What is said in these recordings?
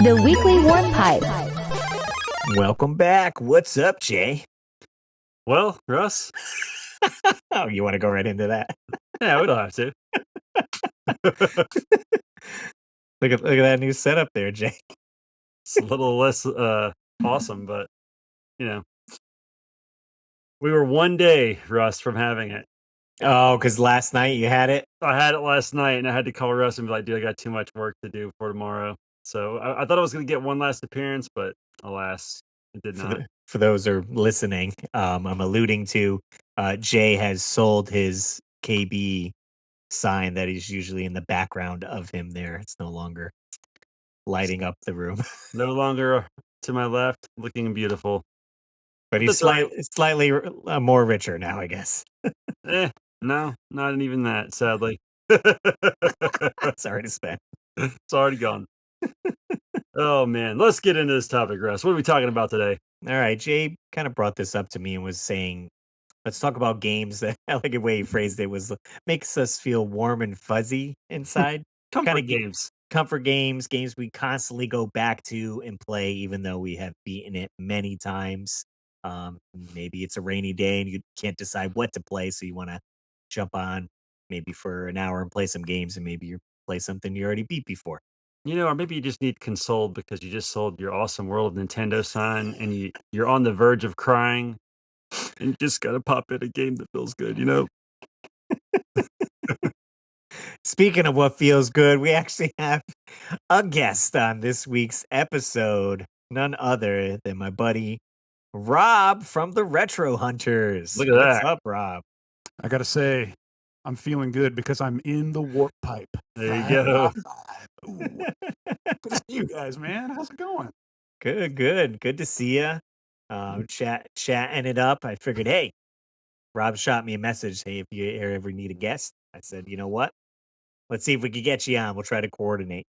The Weekly Warm Pipe. Welcome back. What's up, Jay? Well, Russ, Oh, you want to go right into that? yeah, we don't have to. Look at that new setup there, Jay. It's a little less awesome, but you know, we were one day, Russ, from having it. Oh, because last night you had it. I had it last night, and I had to call Russ and be like, "Dude, I got too much work to do for tomorrow." So I thought I was going to get one last appearance, but alas, it did not. For those who are listening, I'm alluding to Jay has sold his KB sign that is usually in the background of him there. It's no longer lighting up the room, No longer to my left, looking beautiful. but he's That's all right. slightly more richer now, I guess. No, not even that, sadly. Sorry to spend. It's already gone. Oh man, let's get into this topic, Russ. What are we talking about today? All right, Jay kind of brought this up to me and was saying, let's talk about games that I like the way he phrased it was makes us feel warm and fuzzy inside. Kind Comfort of games. comfort games we constantly go back to and play, even though we have beaten it many times. Maybe it's a rainy day and you can't decide what to play, so you want to jump on maybe for an hour and play some games, and maybe you play something you already beat before. Or maybe you just need consoled because you just sold your awesome World of Nintendo sign and you're on the verge of crying and you just gotta pop in a game that feels good. Speaking of what feels good, we actually have a guest on this week's episode, none other than my buddy Rob from the Retro Hunters. Look at What's that. up, Rob? I gotta say, I'm feeling good because I'm in the warp pipe. There you 5 go. by 5. Ooh. Good to see you guys, man. How's it going? Good to see you. Chatting it up. I figured, hey, Rob shot me a message. Hey, if you ever need a guest, I said, you know what? Let's see if we can get you on. We'll try to coordinate.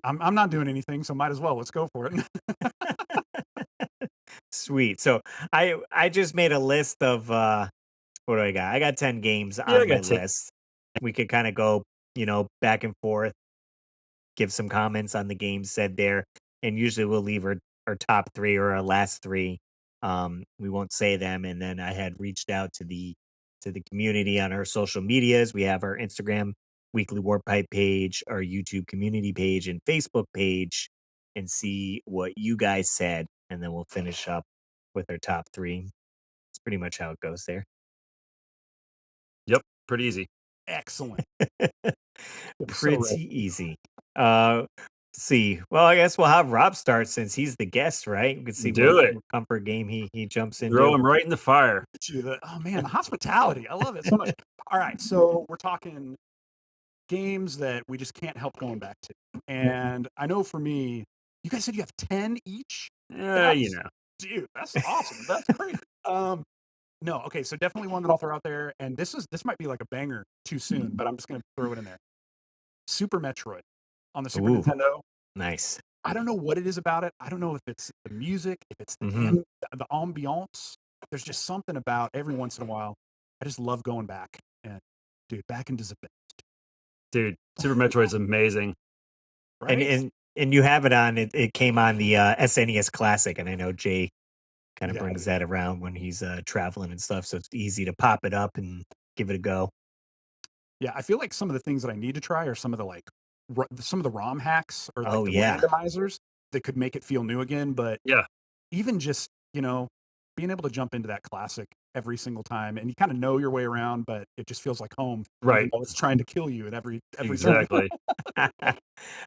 I'm not doing anything, so might as well. Let's go for it. Sweet. So I just made a list of what do I got? I got 10 games I on my got 10. list. We could kind of go, back and forth, give some comments on the games said there. And usually we'll leave our top three or our last three. We won't say them. And then I had reached out to the community on our social medias. We have our Instagram Weekly Warp Pipe page, our YouTube community page, and Facebook page, and see what you guys said. And then we'll finish up with our top three. It's pretty much how it goes there. Yep, pretty easy. Excellent. Pretty easy. Let's see. Well, I guess we'll have Rob start since he's the guest, right? We can see Do what it. comfort game he jumps into. Throw him right in the fire. Oh man, the hospitality. I love it so much. All right, so we're talking games that we just can't help going back to. And I know for me, you guys said you have 10 each? You know. Dude, that's awesome. That's great. No, okay, so definitely one that I'll throw out there, and this might be like a banger too soon, but I'm just gonna throw it in there. Super Metroid on the Super Ooh. Nintendo. Nice. I don't know what it is about it. I don't know if it's the music, if it's Mhm. the ambiance. There's just something about every once in a while. I just love going back and dude, back into the best, Dude, Super Metroid's amazing. right? And you have it on. It came on the SNES Classic, and I know Jay kind of Yeah. brings that around when he's traveling and stuff. So it's easy to pop it up and give it a go. Yeah, I feel like some of the things that I need to try are some of the like some of the ROM hacks or like Oh, the yeah. randomizers that could make it feel new again. But Yeah. even just being able to jump into that classic every single time, and you kind of know your way around, but it just feels like home, Right. even though it's trying to kill you at every turn. Exactly.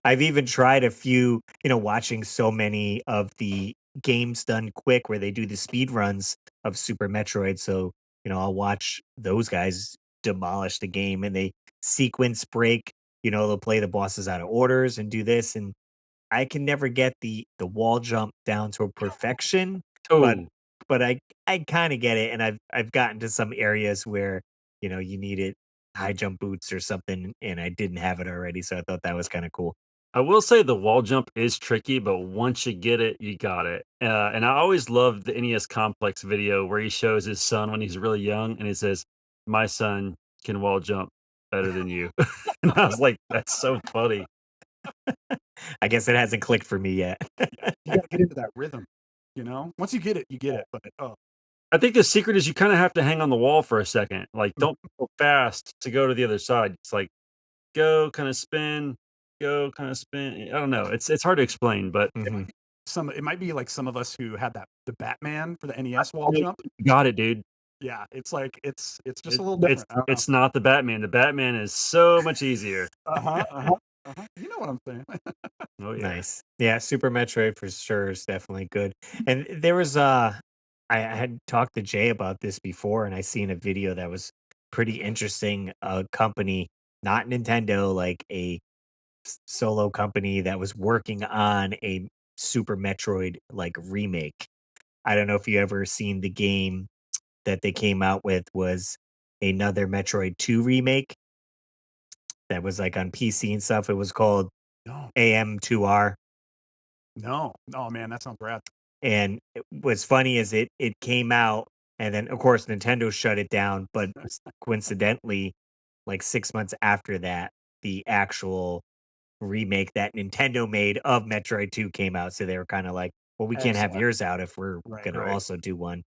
I've even tried a few, watching so many of the games done quick where they do the speed runs of Super Metroid. So, I'll watch those guys demolish the game and they sequence break, they'll play the bosses out of orders and do this. And I can never get the wall jump down to perfection, but Oh, but I kind of get it. And I've gotten to some areas where, you needed high jump boots or something, and I didn't have it already. So I thought that was kind of cool. I will say the wall jump is tricky, but once you get it, you got it. And I always loved the NES Complex video where he shows his son when he's really young, and he says, "My son can wall jump better than you." And I was like, "That's so funny." I guess it hasn't clicked for me yet. Yeah, you gotta get into that rhythm, you know? Once you get it, you get it, but, oh, I think the secret is you kinda have to hang on the wall for a second, like, mm, don't go fast to go to the other side. It's like, go, kinda spin, go, kinda spin. I don't know, it's hard to explain, but it Mhm. might be it might be like some of us who had the Batman for the NES wall oh, jump. you got it, dude. Yeah, it's like it's just a It little it's different, I don't know. it's not the Batman. The Batman is so much easier. Uh-huh, uh-huh, uh-huh. You know what I'm saying. Oh, yeah. Nice. Yeah, Super Metroid for sure is definitely good. And there was I had talked to Jay about this before and I seen a video that was pretty interesting. A company, not Nintendo, like a solo company that was working on a Super Metroid like remake. I don't know if you ever seen the game that they came out with was another Metroid 2 remake that was like on PC and stuff. It was called No, AM2R. no. Oh, man, that sounds rad. And what's funny is it came out, and then of course Nintendo shut it down. But coincidentally, like 6 months after that, the actual remake that Nintendo made of Metroid 2 came out. So they were kind of like, well, we can't have Excellent. yours out if we're Right, gonna Right. also do one.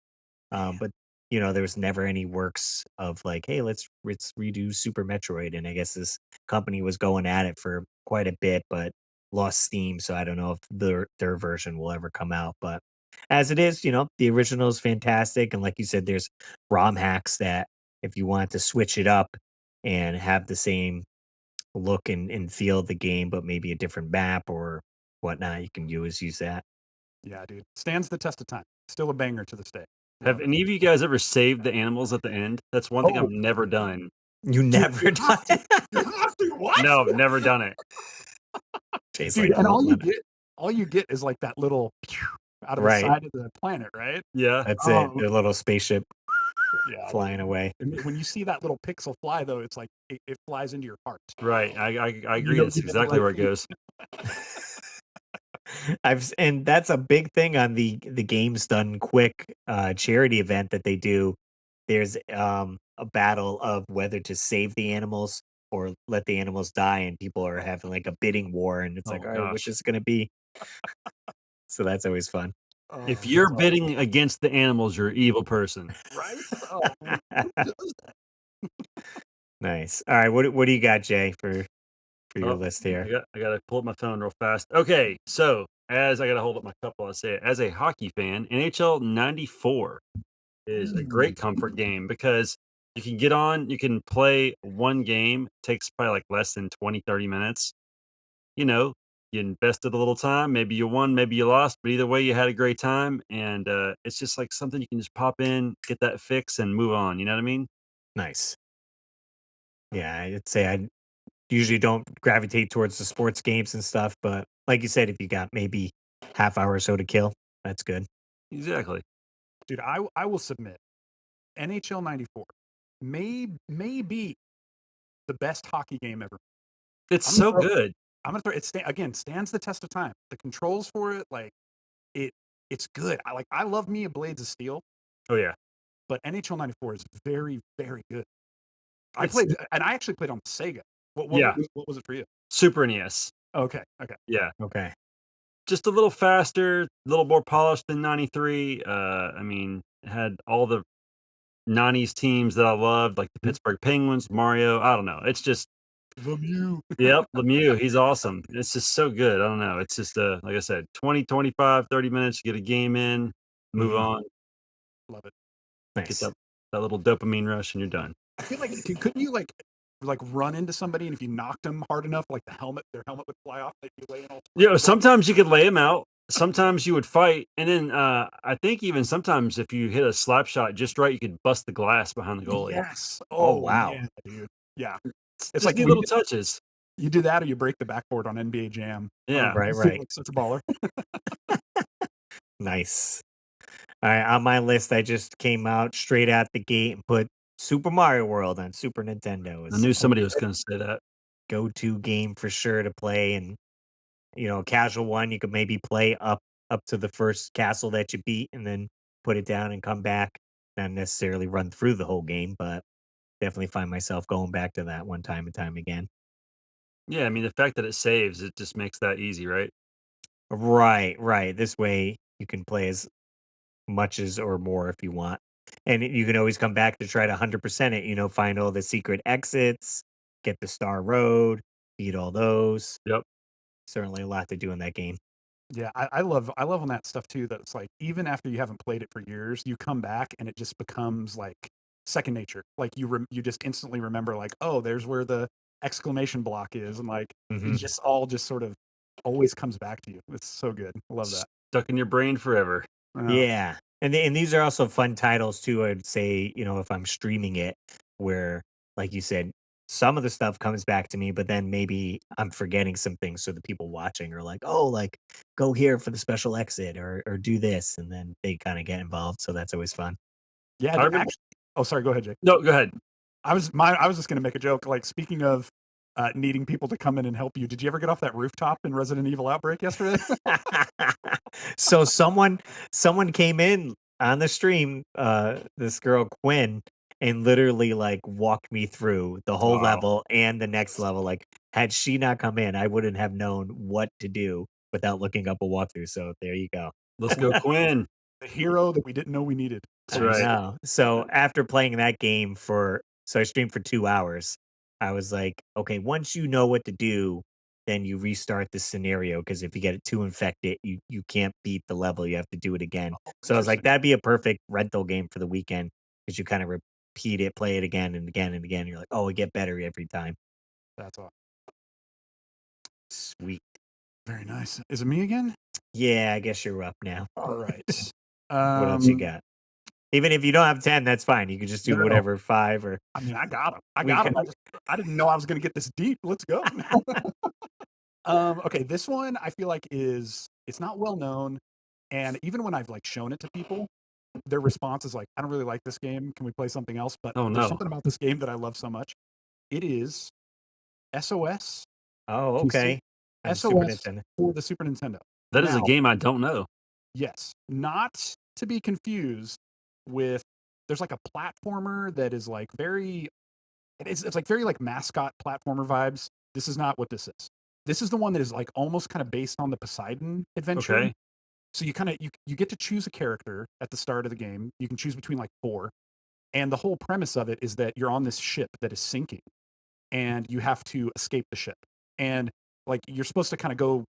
man. But there was never any works of like, hey, let's redo Super Metroid. And I guess this company was going at it for quite a bit, but lost steam. So I don't know if their version will ever come out. But as it is, the original is fantastic. And like you said, there's ROM hacks that if you want to switch it up and have the same look and feel of the game, but maybe a different map or whatnot, you can use that. Yeah, dude. Stands the test of time. Still a banger to this day. Have Love it. any of you guys ever saved the animals at the end? That's one thing Oh, I've never done. You dude, never you done have to. it. You have to. What? No, I've never done it. Jay's Dude, like, and hold on. all you get is like that little out of the Right. side of the planet, right? Yeah. That's it. Oh, Their little spaceship yeah, dude. flying away. And when you see that little pixel fly, though, it's like it flies into your heart. Right. I And you agree. know That's you did the exactly right where it thing. goes. And that's a big thing on the Games Done Quick charity event that they do. There's a battle of whether to save the animals or let the animals die, and people are having like a bidding war, and it's Oh like, my all right, which gosh. is it gonna be? So that's always fun. If Oh, you're that's awesome. bidding against the animals, you're an evil person. Right? Oh, man. Who does that? Nice. All right, what do you got, Jay, for your Oh, list here? I gotta pull up my phone real fast. Okay, so as I gotta hold up my cup while I say it, as a hockey fan, NHL '94 is a Ooh, great comfort game because you can get on, you can play one game, takes probably like less than 20, 30 minutes. You know, you invested a little time, maybe you won, maybe you lost, but either way, you had a great time. And it's just like something you can just pop in, get that fix, and move on. You know what I mean? Nice. Yeah, I'd say I usually don't gravitate towards the sports games and stuff, but like you said, if you got maybe half hour or so to kill, that's good. Exactly. dude, I will submit NHL '94 may be the best hockey game ever. It's I'm gonna so throw good. I'm gonna throw it again, stands the test of time. The controls for it, like, it it's good. I love me a Blades of Steel, Oh, yeah. but NHL '94 is very, very good. It's, I actually played on Sega. yeah, What was it for you? Super NES. Okay, okay. Yeah. Okay. Just a little faster, a little more polished than '93. I mean, it had all the '90s teams that I loved, like the Mhm. Pittsburgh Penguins, Mario. I don't know. It's just, Lemieux. yep, Lemieux, he's awesome. It's just so good. I don't know. It's just, like I said, 20, 25, 30 minutes, get a game in, move Mhm. on, Love it. get Nice. that little dopamine rush, and you're done. I feel like couldn't you, like, run into somebody, and if you knocked them hard enough, like, their helmet would fly off, they'd be laying all You know, sweaty? sometimes you could lay him out. Sometimes you would fight, and then I think even sometimes if you hit a slap shot just right, you could bust the glass behind the goalie. Yes. Oh Oh, wow. man, dude. Yeah. It's Just like need little touches. you do that or you break the backboard on NBA Jam. Oh, Yeah. Right, you feel right. like such a baller. Nice. All right, on my list, I just came out straight out the gate and put Super Mario World on Super Nintendo. I It's knew a somebody was gonna say that. go-to game for sure to play, and a casual one you could maybe play up to the first castle that you beat, and then put it down and come back. Not necessarily run through the whole game, but definitely find myself going back to that one time and time again. Yeah, I mean, the fact that it saves, it just makes that easy, right? Right, right. This way you can play as much as or more if you want. And you can always come back to try to 100% it, find all the secret exits, get the Star Road, beat all those. Yep. Certainly a lot to do in that game. Yeah, I love on that stuff too. That's like even after you haven't played it for years, you come back and it just becomes like second nature. Like you just instantly remember like, oh, there's where the exclamation block is, and like it Hmm. just all just sort of always comes back to you. It's so good. I love that. Stuck in your brain forever. Uh, Yeah. And these are also fun titles too. I'd say, if I'm streaming it, where, like you said, some of the stuff comes back to me, but then maybe I'm forgetting some things. So the people watching are like, oh, like go here for the special exit or do this. And then they kind of get involved. So that's always fun. yeah, I remember. actually. Oh, sorry. Go ahead, Jake. No, go ahead. I was just gonna make a joke. Like speaking of needing people to come in and help you, did you ever get off that rooftop in Resident Evil Outbreak yesterday? So someone came in on the stream, this girl Quinn, and literally like walked me through the whole Wow. level and the next level. Like had she not come in, I wouldn't have known what to do without looking up a walkthrough. So there you go. Let's go, Quinn. The hero that we didn't know we needed. That's I right. know. So after playing that game so I streamed for 2 hours. I was like, okay, once you know what to do, then you restart the scenario because if you get it too infected, you can't beat the level. You have to do it again. Oh, So I was like, interesting. that'd be a perfect rental game for the weekend because you kind of repeat it, play it again and again and again. You're like, oh, it get better every time. That's all. Sweet. Very nice. Is it me again? Yeah, I guess you're up now. All right. What else you Um, got? Even if you don't have 10, that's fine. You can just no, do no, no. whatever five or I mean, I got him. I we got him. can. I didn't know I was gonna get this deep. Let's go. Okay, this one I feel like it's not well known, and even when I've like shown it to people, their response is like, "I don't really like this game. Can we play something else?" But Oh there's no. something about this game that I love so much. It is SOS Oh, to okay. On the Super SOS Nintendo. for the Super Nintendo. That is a Now, game I don't know. yes, not to be confused with there's like a platformer that is like very it's like very like mascot platformer vibes. This is not what this is. This is the one that is like almost kind of based on the Poseidon adventure. Okay. So you kind of you get to choose a character at the start of the game. You can choose between like four, and the whole premise of it is that you're on this ship that is sinking, and you have to escape the ship. And like you're supposed to kind of go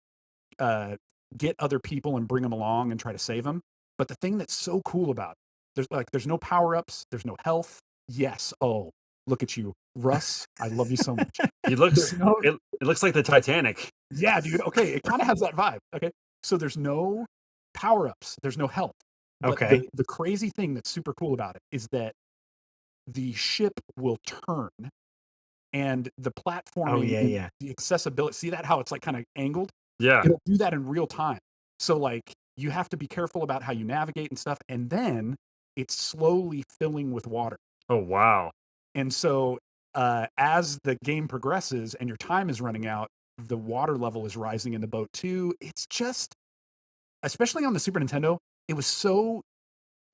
uh, get other people and bring them along and try to save them. But the thing that's so cool about it, there's no power ups, there's no health. Yes, oh look at you, Russ. I love you so much. He There's looks. no It looks like the Titanic. yeah, dude. Okay, it kind of has that vibe. Okay, so there's no power ups, there's no health. But Okay. the crazy thing that's super cool about it is that the ship will turn and the Oh, platforming yeah, and yeah. the accessibility. See that how it's like kind of angled? Yeah. It'll do that in real time. So like you have to be careful about how you navigate and stuff, and then it's slowly filling with water. Oh wow. And so as the game progresses and your time is running out, the water level is rising in the boat too. It's just, especially on the Super Nintendo, it was so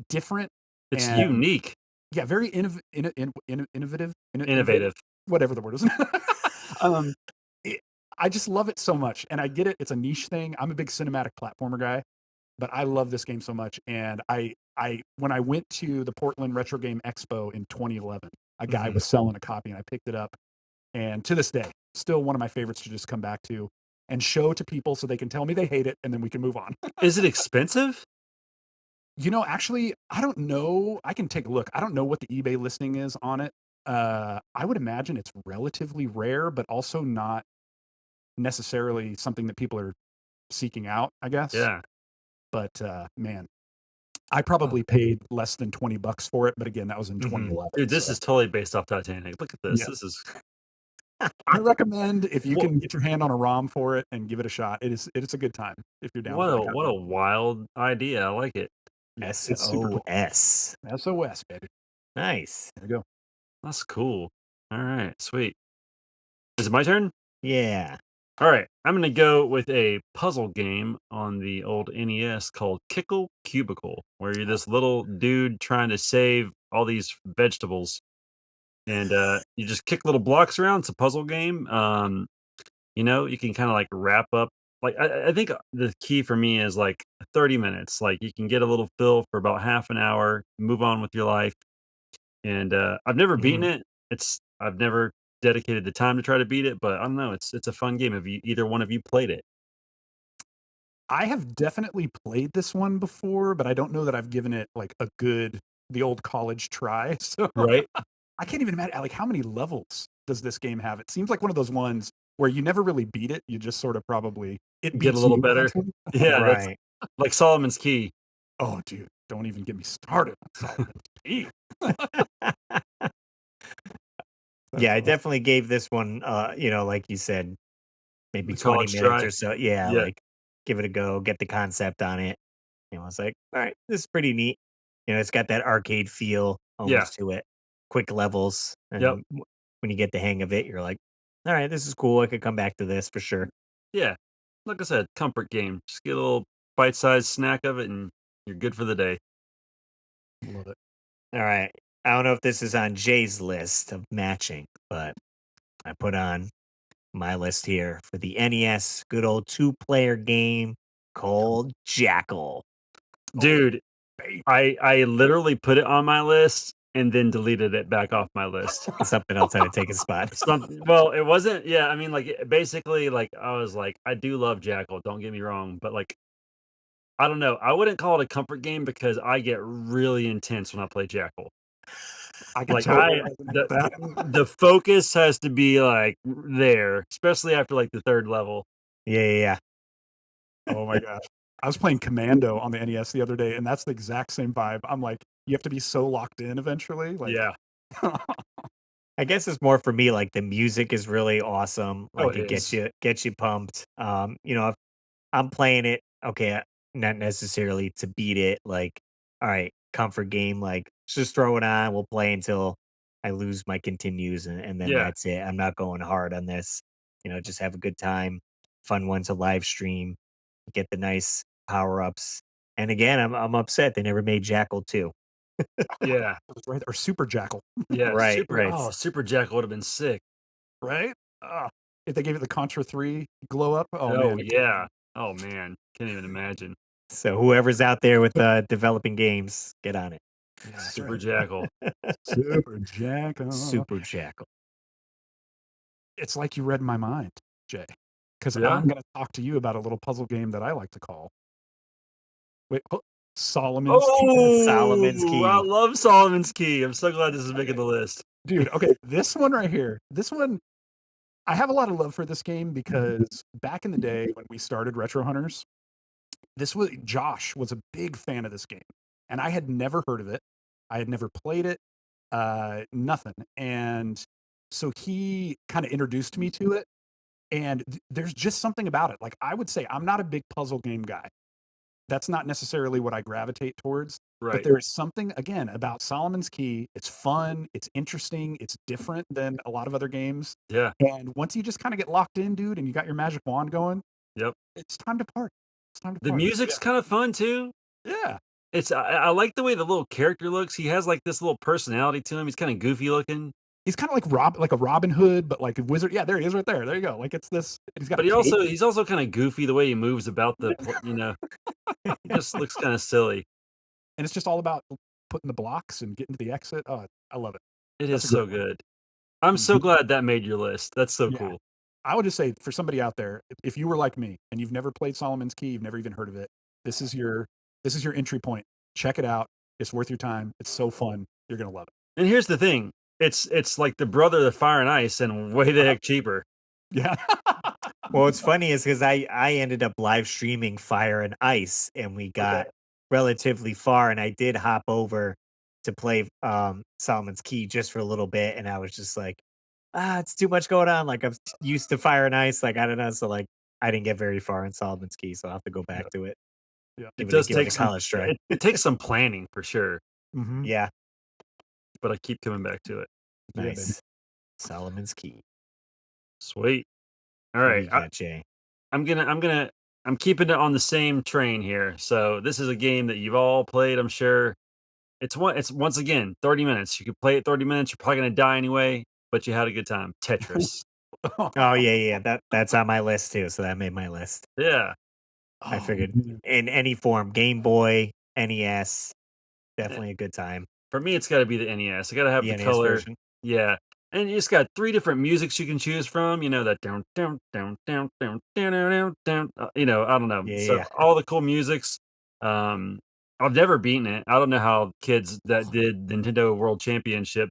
different It's and unique, yeah, very innovative, innovative. whatever the word is. um, it, I just love it so much, and I get it. It's a niche thing. I'm a big cinematic platformer guy, but I love this game so much. And I when I went to the Portland Retro Game Expo in 2011, a guy Mhm. was selling a copy, and I picked it up. And to this day, still one of my favorites to just come back to and show to people so they can tell me they hate it, and then we can move on. Is it expensive? Actually, I don't know. I can take a look. I don't know what the eBay listing is on it. I would imagine it's relatively rare, but also not necessarily something that people are seeking out, I guess. Yeah. But man, I Oh. probably paid less than $20 for it. But again, that was in Mhm. 2011. Dude, this So is totally based off Titanic. Look at this. yeah, This is I recommend if you what can get your hand on a ROM for it and give it a shot. It's a good time if you're down for that kind of what a thing. wild idea. I like it. Yeah, it's super cool. SOS. SOS, baby. Nice. There we go. That's cool. All right, sweet. Is it my turn? Yeah. All right, I'm gonna go with a puzzle game on the old NES called Kickle Cubicle, where you're this little dude trying to save all these vegetables, and you just kick little blocks around. It's a puzzle game. You can kind of like wrap up. Like I think the key for me is like 30 minutes. Like you can get a little fill for about half an hour, move on with your life. And I've never beaten Mhm. it. I've never dedicated the time to try to beat it, but I don't know. It's a fun game. Have you either one of you played it? I have definitely played this one before, but I don't know that I've given it like the old college try. So Right? I can't even imagine like how many levels does this game have? It seems like one of those ones where you never really beat it. You just sort of probably it Get a beats little you better. eventually. Yeah, that's Right. like Solomon's Key. Oh, dude, don't even get me started on Solomon P. Yeah, That's I awesome. definitely gave this one, like you said, maybe The 20 college minutes try. or so. Yeah, Yeah, like give it a go, get the concept on it. I was like, all right, this is pretty neat. It's got that arcade feel yeah, almost to it, quick levels. yep, And when you get the hang of it, you're like, all right, this is cool. I could come back to this for sure. yeah. Like I said, comfort game. Just get a little bite-sized snack of it, and you're good for the day. Love it. All right. I don't know if this is on Jay's list of matching, but I put on my list here for the NES, good old two-player game called Jackal. Oh, Dude, baby. I literally put it on my list and then deleted it back off my list. Something else had to take a spot. Well, it wasn't, yeah, I mean, like, basically, like, I was like, I do love Jackal, don't get me wrong, but, like, I don't know, I wouldn't call it a comfort game because I get really intense when I play Jackal. I can Like, totally resonate with that. the focus has to be, like, there, especially after, like, the 3rd level. Yeah, yeah, yeah. Oh my gosh. I was playing Commando on the NES the other day, and that's the exact same vibe. I'm like, you have to be so locked in eventually. Like, Yeah. I guess it's more for me, like, the music is really awesome, Oh, like, it it gets is. you pumped. If I'm playing it, okay, not necessarily to beat it, like, all right, comfort game, like, just throw it on, we'll play until I lose my continues, and then Yeah, that's it. I'm not going hard on this, just have a good time, fun one to live stream, get the nice power-ups, and again, I'm upset they never made Jackal 2. yeah, That's right. Or Super Jackal, yeah, Right, right. Super Jackal would've been sick. right? If they gave it the Contra 3 glow up, oh Oh, man, it could have yeah. been. Oh, man, can't even imagine. So whoever's out there with, developing games, get on it. Yeah, that's Super right. Jackal. Super Jackal. Super Jackal. It's like you read my mind, Jay, because Yeah? I'm going to talk to you about a little puzzle game that I like to call. Wait, Solomon's Key. Solomon's Oh, I Key. love Solomon's Key. I'm so glad this is making the list. Dude, okay, this one right here. This one, I have a lot of love for this game because back in the day when we started Retro Hunters, this was Josh was a big fan of this game, and I had never heard of it. I had never played it, nothing. And so he kind of introduced me to it, and there's just something about it. Like I would say, I'm not a big puzzle game guy. That's not necessarily what I gravitate towards. But Right. there is something again about Solomon's Key. It's fun, it's interesting, it's different than a lot of other games. Yeah. And once you just kind of get locked in, dude, and you got your magic wand going, Yep. it's time to party. It's time to The party. So music's kinda fun too. yeah. Yeah. I like the way the little character looks. He has, like, this little personality to him. He's kinda goofy looking, He's kind of like a Robin Hood, but like a wizard. Yeah, there he is right there. There you go. Like it's this he's got a but cape. he's also kinda goofy the way he moves about he just looks kinda silly. And it's just all about putting the blocks and getting to the exit. Oh, I love it. It is That's a great so one. good. I'm so Mhm. glad that made your list. That's so Yeah. cool. I would just say for somebody out there, if you were like me and you've never played Solomon's Key, you've never even heard of it, this is your this is your entry point. Check it out. It's worth your time. It's so fun. You're gonna love it. And here's the thing, it's like the brother of Fire and Ice and way the Uh-huh. heck cheaper. Yeah. Well, what's funny is because I ended up live streaming Fire and Ice, and we Okay. got relatively far, and I did hop over to play, Solomon's Key just for a little bit, and I was just like, it's too much going on, like, I'm used to Fire and Ice, like, I don't know, so, like, I didn't get very far in Solomon's Key, so I'll have to go Yeah. back to it. Yeah. It Give it a does give it take a some college yeah, try. it takes some planning for sure, Mhm. Yeah, but I keep coming back to it. Yeah, baby. nice. Solomon's Key. Sweet. What do Alright, you got, Jay? I'm keeping it on the same train here. So this is a game that you've all played, I'm sure. It's once again 30 minutes. You could play it 30 minutes, you're probably gonna die anyway, but you had a good time. Tetris. Oh, yeah, yeah, that's on my list too, so that made my list. Yeah. I Oh, figured man. in any form, Game Boy, NES, Eh, definitely a good time. for me, it's gotta be the NES. I gotta have The the NES color. version. Yeah, and you just got 3 different musics you can choose from, you know, that down, down, down, down, down, down, down, down, down, you know, I don't know. Yeah, So, yeah. all the cool musics, um, I've never beaten it. I don't know how kids that did Nintendo World Championship,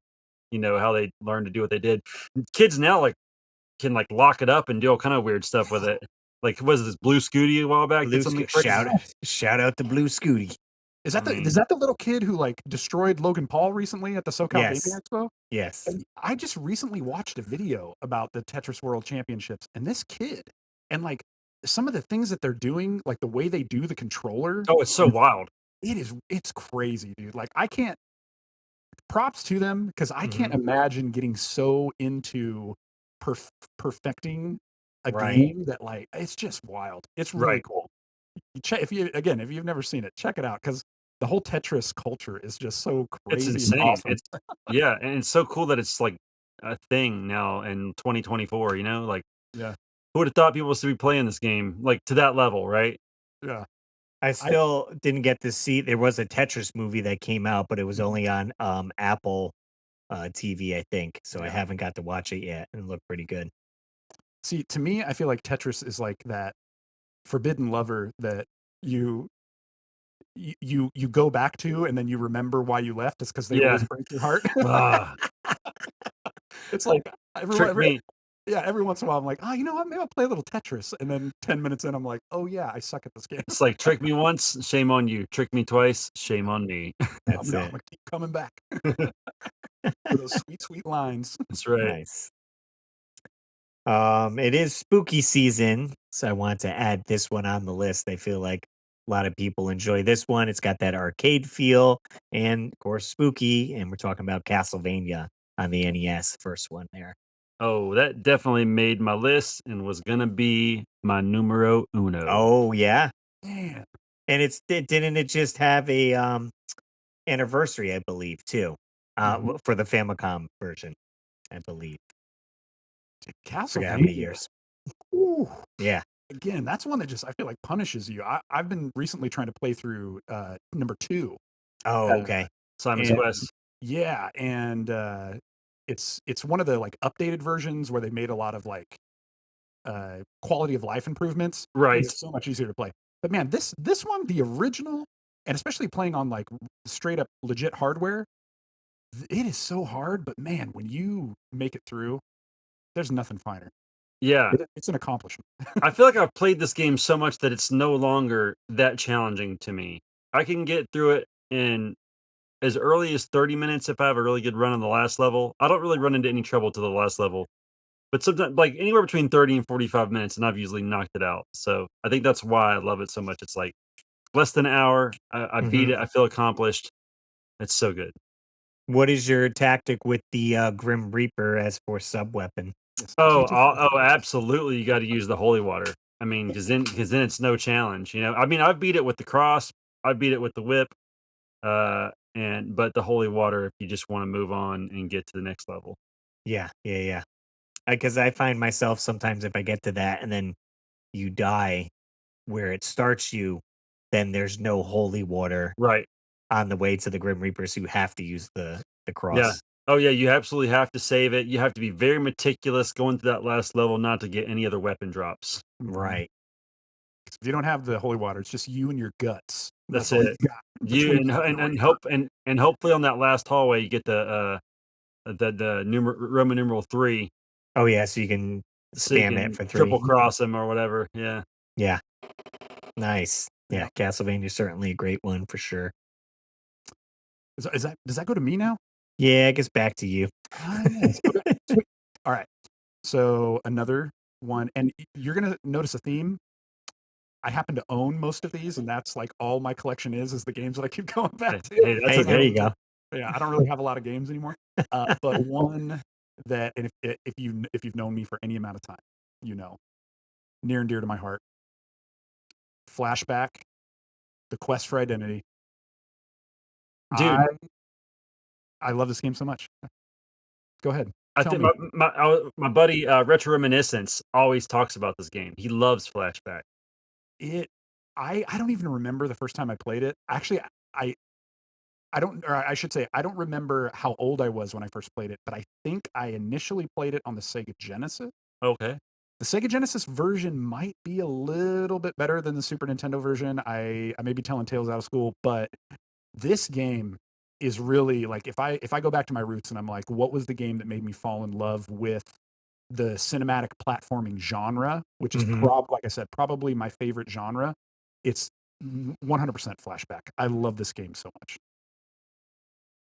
you know, how they learned to do what they did. Kids now, like, can, like, lock it up and do all kind of weird stuff with it. Like, was this Blue Scooty a while back did something crazy? Shout out to Blue Scooty. I Is mean, that the little kid who, like, destroyed Logan Paul recently at the SoCal Gaming Yes, Expo? yes. And I just recently watched a video about the Tetris World Championships, and this kid and, like, some of the things that they're doing, like, the way they do the controller, oh, it's so wild. it's crazy, dude. Like, I can't props to them because I can't Mhm. imagine getting so into perfecting a Right. game that, like, it's just wild. It's really Right. cool. You check if you again, if you've never seen it, check it out because the whole Tetris culture is just so It's crazy and insane. awesome. It's yeah, and it's so cool that it's, like, a thing now in 2024, you know? Like, Yeah, who would've thought people was to be playing this game, like, to that level, right? yeah. I I still didn't get to see there was a Tetris movie that came out, but it was only on, Apple, TV, I think, so I yeah. haven't got to watch it yet, and it looked pretty good. See, to me, I feel like Tetris is like that forbidden lover that you you go back to and then you remember why you left. It's because they always Yeah. break your heart. Ah, It's like trick me. every once in a while, I'm like, "Oh, you know what? Maybe I'll play a little Tetris." And then 10 minutes in, I'm like, "Oh, yeah, I suck at this game. It's like, trick me once, shame on you. Trick me twice, shame on me. That's I'm it. gonna keep coming back for those sweet, sweet lines." That's right. Nice. It is spooky season, so I want to add this one on the list. I feel like a lot of people enjoy this one. It's got that arcade feel and, of course, spooky, and we're talking about Castlevania on the NES, first one there. Oh, that definitely made my list and was gonna be my numero uno. Oh, yeah. Man, And didn't it just have a, anniversary, I believe, too, mhm. for the Famicom version, I believe. Forgot how many Castlevania. years. Ooh, Yeah. again, that's one that just I feel like punishes you. I've been recently trying to play through, number 2, Oh, uh, okay. Simon's and Quest. yeah, and, it's one of the, like, updated versions where they made a lot of, like, quality of life improvements, made Right. it so much easier to play. But man, this one, the original, and especially playing on, like, straight up legit hardware, it is so hard, but man, when you make it through, there's nothing finer. Yeah. It's an accomplishment. I feel like I've played this game so much that it's no longer that challenging to me. I can get through it in as early as 30 minutes if I have a really good run on the last level. I don't really run into any trouble to the last level, but sometimes, like anywhere between 30 and 45 minutes, and I've usually knocked it out. So I think that's why I love it so much. It's like less than an hour. I beat Mhm. it. I feel accomplished. It's so good. What is your tactic with the, Grim Reaper as for sub weapon? Yes, Oh, keep it oh, absolutely. You got to use the holy water. I mean, because then it's no challenge. You know, I mean, I've beat it with the cross. I beat it with the whip. And but the holy water if you just want to move on and get to the next level. Yeah, yeah, yeah. Because I find myself sometimes if I get to that and then you die where it starts you, then there's no holy water Right. on the way to the Grim Reaper, so you have to use the Yeah. cross. Oh yeah, you absolutely have to save it. You have to be very meticulous going through that last level not to get any other weapon drops. Mhm. Right. If you don't have the holy water, it's just you and your guts. That's That's all you it. got You between you and the and Reaper. hope and hopefully on that last hallway you get the Roman numeral 3 Oh, yeah, so you can so you spam it can for triple 3. cross him or whatever. Yeah. Yeah, nice. Yeah, Yeah. Castlevania's certainly a great one for sure. Is that does that go to me now? Yeah, I guess back to you. Ah, yes. Okay, sweet. Alright. So, another one and you're gonna notice a theme. I happen to own most of these, and that's, like, all my collection is the games that I keep going back Hey, to. hey, that's Hey, there okay. you go. Yeah, I don't really have a lot of games anymore. But one that and if you've known me for any amount of time, you know, near and dear to my heart, Flashback, The Quest for Identity. Dude, I I love this game so much. Go ahead. I Tell think me, my buddy, Retro Reminiscence always talks about this game. He loves Flashback. it. I don't even remember the first time I played it. Actually, I I don't, or I should say, I don't remember how old I was when I first played it, but I think I initially played it on the Sega Genesis. Okay. The Sega Genesis version might be a little bit better than the Super Nintendo version. I may be telling tales out of school, but this game is really like if I go back to my roots and I'm like, what was the game that made me fall in love with the cinematic platforming genre, which is Mhm. like I said, probably my favorite genre. It's 100% Flashback. I love this game so much.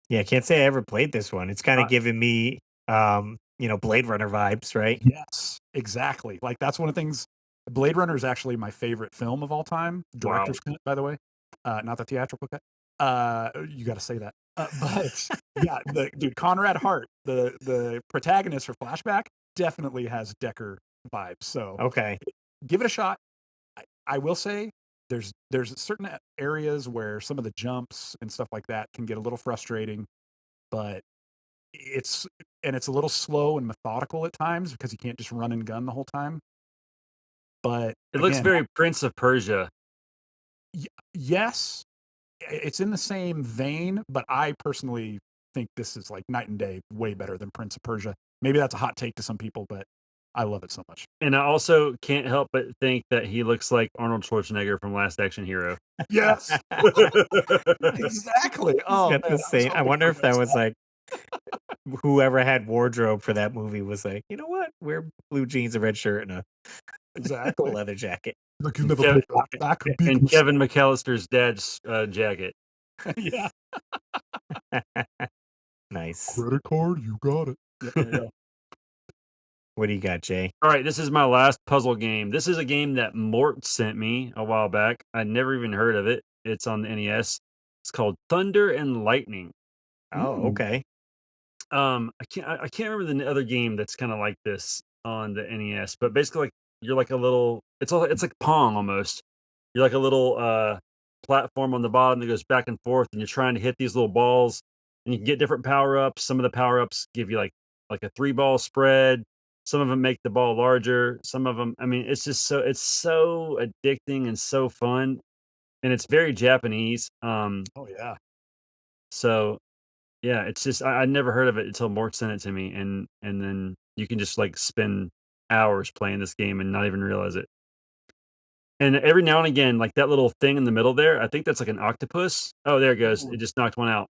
Yeah, I can't say I ever played this one. It's kinda I giving me, Blade Runner vibes, right? Yes, exactly. Like that's one of the things. Blade Runner is actually my favorite film of all time. wow. Director's cut, by the way, not the theatrical cut. You got to say that. But yeah, the dude Conrad Hart, the protagonist for Flashback, definitely has Decker vibes. So Okay. give it a shot. I will say there's certain areas where some of the jumps and stuff like that can get a little frustrating, but it's it's a little slow and methodical at times because you can't just run and gun the whole time. But It looks again, very Prince of Persia. yes, it's in the same vein, but I personally think this is like night and day, way better than Prince of Persia. Maybe that's a hot take to some people, but I love it so much. And I also can't help but think that he looks like Arnold Schwarzenegger from Last Action Hero. Yes, exactly. He's Oh got man, the I was same I hoping wonder you if were that gonna was, say like, whoever had wardrobe for that movie was like, "You know what? Wear blue jeans, a red shirt, and a that. Exactly. leather jacket." Like you And never played Black and Beatles. Kevin McAllister's dad's, jacket. Yeah. Nice. Credit card, you got it. Yeah, there you go. What do you got, Jay? Alright, this is my last puzzle game. This is a game that Mort sent me a while back. I'd never even heard of it. It's on the NES. It's called Thunder and Lightning. Oh, Mm. okay. I can't remember the other game that's kinda like this on the NES, but basically, like, you're like a little it's like Pong almost. You're like a little, platform on the bottom that goes back and forth, and you're trying to hit these little balls, and you can get different power-ups. Some of the power-ups give you, like a three-ball spread. Some of them make the ball larger. Some of them, I mean, it's so addicting and so fun, and it's very Japanese, Oh yeah. so yeah, it's just I'd never heard of it until Mort sent it to me, and then you can just, like, spend hours playing this game and not even realize it. And every now and again, like, that little thing in the middle there, I think that's like an octopus. Oh, there it goes. It Ooh, just knocked one out.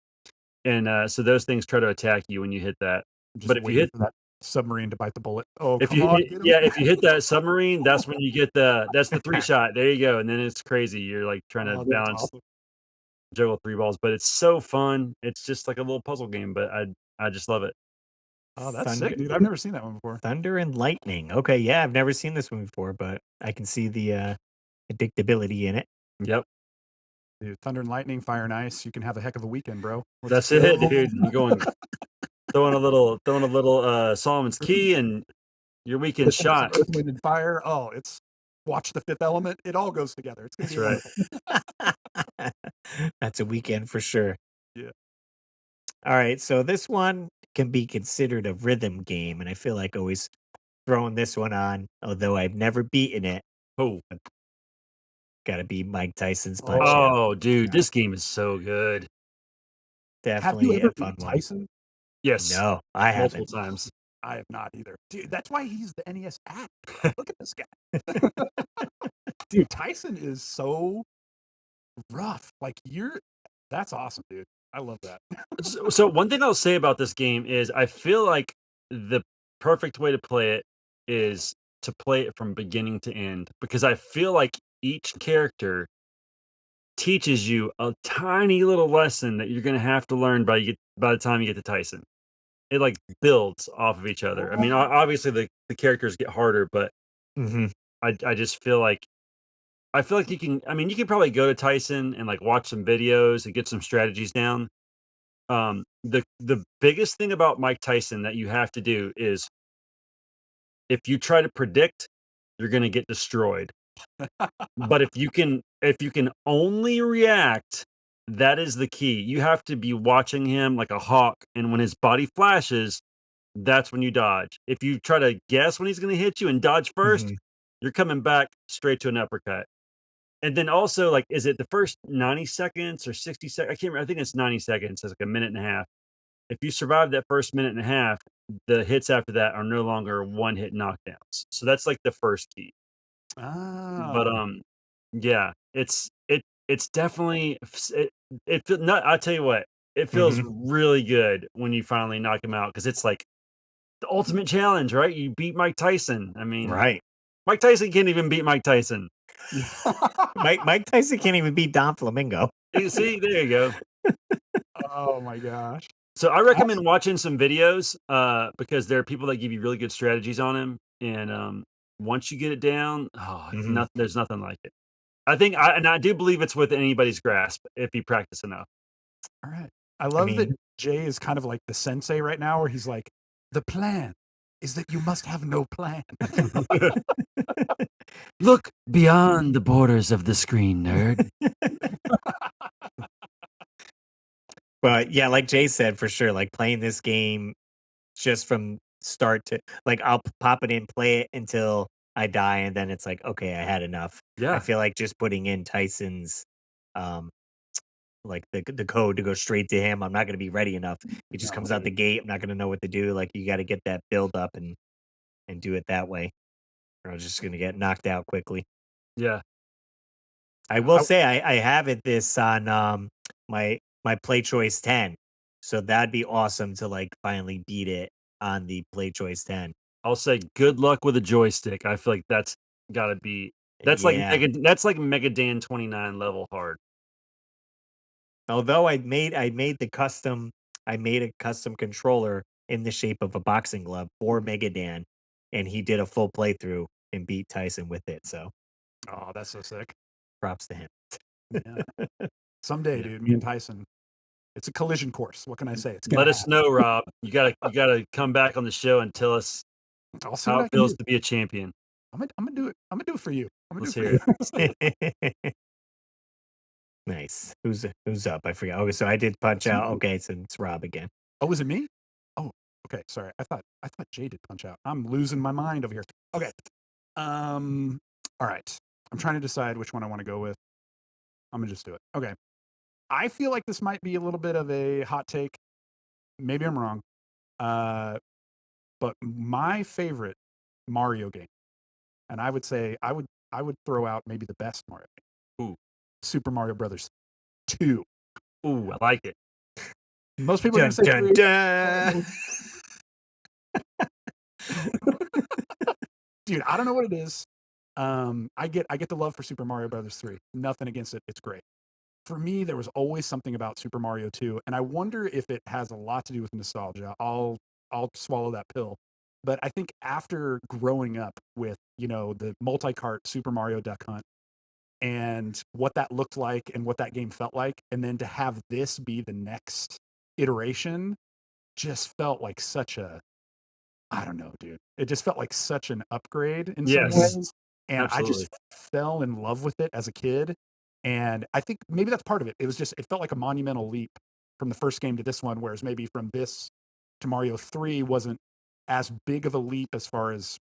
And, so those things try to attack you when you hit that. I'm just But waiting for that submarine to bite the bullet. Oh, if come you on, hit get him. yeah, if you hit that submarine, that's when you get that's the 3 shot. There you go, and then it's crazy. You're, like, trying to Oh, that's balance awesome. juggle 3 balls, but it's so fun. It's just like a little puzzle game, but I just love it. Oh, that's Thunder sick, dude. I've never seen that one before. Thunder and Lightning. Okay, yeah, I've never seen this one before, but I can see the, addictability in it. Yep. Dude, Thunder and Lightning, Fire and Ice. You can have a heck of a weekend, bro. Let's That's it, go. dude. You're going throwing a little, Solomon's key, and your weekend's Listen to some shot. Earth, Wind, and Fire. Oh, it's watch The Fifth Element. It all goes together. It's gonna That's be right. wonderful. That's a weekend for sure. Yeah. Alright, so this one can be considered a rhythm game, and I feel like always throwing this one on, although I've never beaten it. Oh. Gotta be Mike Tyson's Oh, Punch-Out! Oh, dude, yeah. this game is so good. Have you Definitely ever a beat fun one. Tyson? Yes, No, I multiple haven't. times. I have not either. Dude, that's why he's the NES app. Look at this guy. Dude, Tyson is so rough. Like that's awesome, dude. I love that. So one thing I'll say about this game is I feel like the perfect way to play it is to play it from beginning to end, because I feel like each character teaches you a tiny little lesson that you're gonna have to learn by the time you get to Tyson. It, like, builds off of each other. I mean, obviously, the characters get harder, but Mhm. I just feel like you can, I mean, you can probably go to Tyson and, like, watch some videos and get some strategies down. The biggest thing about Mike Tyson that you have to do is if you try to predict, you're gonna get destroyed. But if you can only react, that is the key. You have to be watching him like a hawk, and when his body flashes, that's when you dodge. If you try to guess when he's gonna hit you and dodge first, Mhm. you're coming back straight to an uppercut. And then also, like, is it the first 90 seconds or 60 seconds? I can't remember. I think it's 90 seconds. It's like a minute and a half. If you survive that first minute and a half, the hits after that are no longer one hit knockdowns. So that's like the first key. But Oh. yeah, it's definitely it feel not. I'll tell you what, it feels Mhm. really good when you finally knock him out because it's like the ultimate challenge, right? You beat Mike Tyson. I mean, Right. Mike Tyson can't even beat Mike Tyson. Mike Tyson can't even beat Don Flamingo. You see, there you go. Oh my gosh. So I That's recommend watching some videos, because there are people that give you really good strategies on him, and, once you get it down, oh, Mhm. there's nothing like it. I do believe it's within anybody's grasp if you practice enough. all right. I I love that mean, Jay is kind of like the sensei right now, where he's like, the plan is that you must have no plan. Look beyond the borders of the screen, nerd. but yeah, like Jay said, for sure, like playing this game just from start to like I'll pop it in, play it until I die, and then it's like, okay, I had enough. I Yeah, feel like just putting in Tyson's um like the code to go straight to him, I'm not gonna be ready enough. He just No comes out way. the gate, I'm not gonna know what to do. Like you gotta get that build up and do it that way. Or I'm just gonna get knocked out quickly. yeah. I Yeah, will say I have it this on my Play Choice 10. So that'd be awesome to like finally beat it on the Play Choice 10. I'll say good luck with a joystick. I feel like that's gotta be Yeah. That's like Mega Dan 29 level hard. Although I made a custom controller in the shape of a boxing glove for Megadan, and he did a full playthrough and beat Tyson with it. So oh, that's so sick. props to him. Yeah. Someday, Yeah. dude, me and Tyson, it's a collision course. What can I say? It's gonna Let us happen. know, Rob. You gotta come back on the show and tell us I'll see how what it I can feels do. to be a champion. I'm gonna do it. I'm gonna do it for you. I'm gonna do Let's it for hear you. it. Nice. Who's up? I forgot. Okay, so I did punch It's out. me. Okay, so it's Rob again. Oh, was it me? Oh, okay. Sorry. I thought Jay did punch out. I'm losing my mind over here. Okay. Um. All right. I'm trying to decide which one I want to go with. I'm gonna just do it. Okay. I feel like this might be a little bit of a hot take. Maybe I'm wrong. Uh, but my favorite Mario game, and I would say I would throw out maybe the best Mario game, Ooh, Super Mario Brothers 2. ooh, I like it. Most people are gonna Dun say dun 3. dun. Dude, I don't know what it is. I get the love for Super Mario Brothers 3. Nothing against it. It's great. For me, there was always something about Super Mario 2, and I wonder if it has a lot to do with nostalgia. I'll swallow that pill. But I think after growing up with, the multi-cart Super Mario Duck Hunt and what that looked like and what that game felt like, and then to have this be the next iteration just felt like such a I don't know, dude. It just felt like such an upgrade in some Mhm. Yes, ways, and I absolutely. just fell in love with it as a kid, and I think maybe that's part of it. It felt like a monumental leap from the first game to this one, whereas maybe from this to Mario 3 wasn't as big of a leap as far as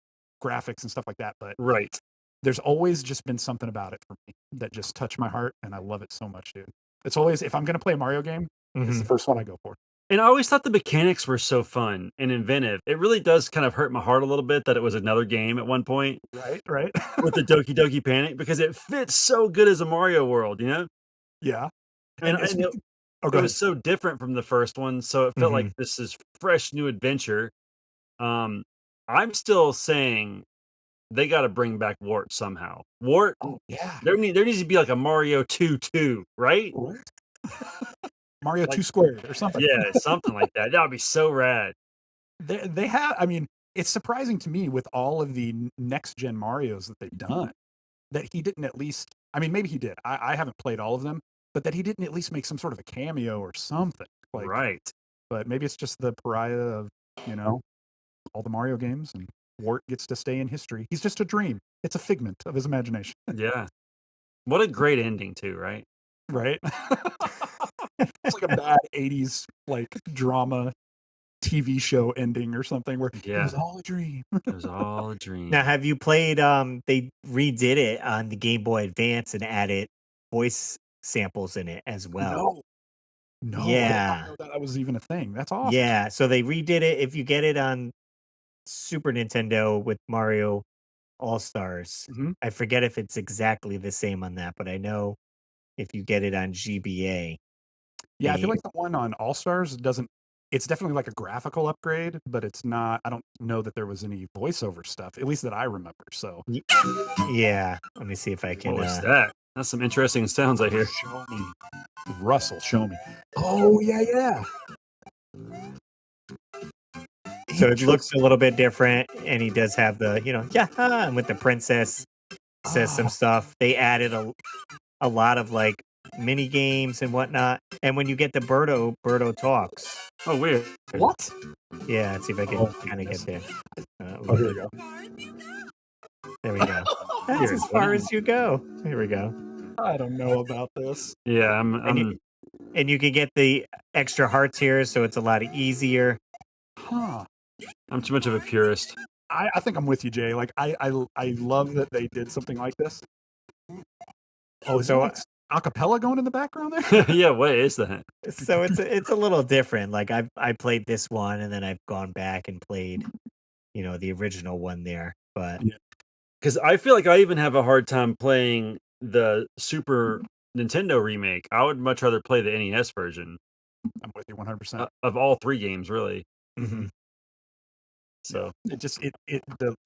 graphics and stuff like that, but Right. there's always just been something about it for me that just touched my heart, and I love it so much, dude. It's always if I'm gonna play a Mario game, it's the Mhm. first one I go for. And I always thought the mechanics were so fun and inventive. It really does kind of hurt my heart a little bit that it was another game at one point Right, right. with the Doki Doki Panic because it fits so good as a Mario world, you know? Yeah, And, and and it, speaking Oh, it go ahead. was so different from the first one, so it felt like Mhm. this is fresh new adventure. Um, I'm still saying they got to bring back Wart somehow. Wart, Oh, yeah. there needs to be like a Mario 2 right? Right. Mario Like 2 squared or something. yeah, something like that. That would be so rad. They have I mean, it's surprising to me with all of the next gen Marios that they've done, that he didn't at least I mean, maybe he did. I haven't played all of them, but that he didn't at least make some sort of a cameo or something. Like, Right. but maybe it's just the pariah of, you know, all the Mario games, and Wart gets to stay in history. He's just a dream. It's a figment of his imagination, Yeah. What a great ending too, right? right? It's like a bad '80s, like, drama TV show ending or something where it Yeah. was all a dream. It was all a dream. Now, have you played, they redid it on the Game Boy Advance and added voice samples in it as well. No, I did Yeah. not know that was even a thing. That's awesome. Yeah, so they redid it. If you get it on Super Nintendo with Mario All-Stars, Mhm. I forget if it's exactly the same on that, but I know if you get it on GBA, Yeah, I feel they like the one on All Stars doesn't. It's definitely like a graphical upgrade, but it's not. I don't know that there was any voiceover stuff, at least that I remember. So y yeah, let me see if I What can, was that? That's some interesting sounds I hear. show me, Russell. Show me. Oh yeah. so it looks a little bit different, and he does have the, yeah, and with the princess, says some Oh, stuff. They added a lot of, like, mini games and whatnot, and when you get the Birdo talks. Oh, weird. what? Yeah, let's see if I can Oh, kinda goodness. get there. Oh, here we go. There we go. That's Weird. as far as you go. Here we go. I don't know about this. Yeah, And you can get the extra hearts here, so it's a lot easier. Huh. I'm too much of a purist. I think I'm with you, Jay. Like I love that they did something like this. Oh, is So, there like acapella going in the background there? Yeah, what is that? So it's a little different. Like I played this one, and then I've gone back and played, the original one there. But Yeah. Because I feel like I even have a hard time playing the Super Nintendo remake. I would much rather play the NES version I'm with you 100%. of all 3 games, really. mhm. So, It just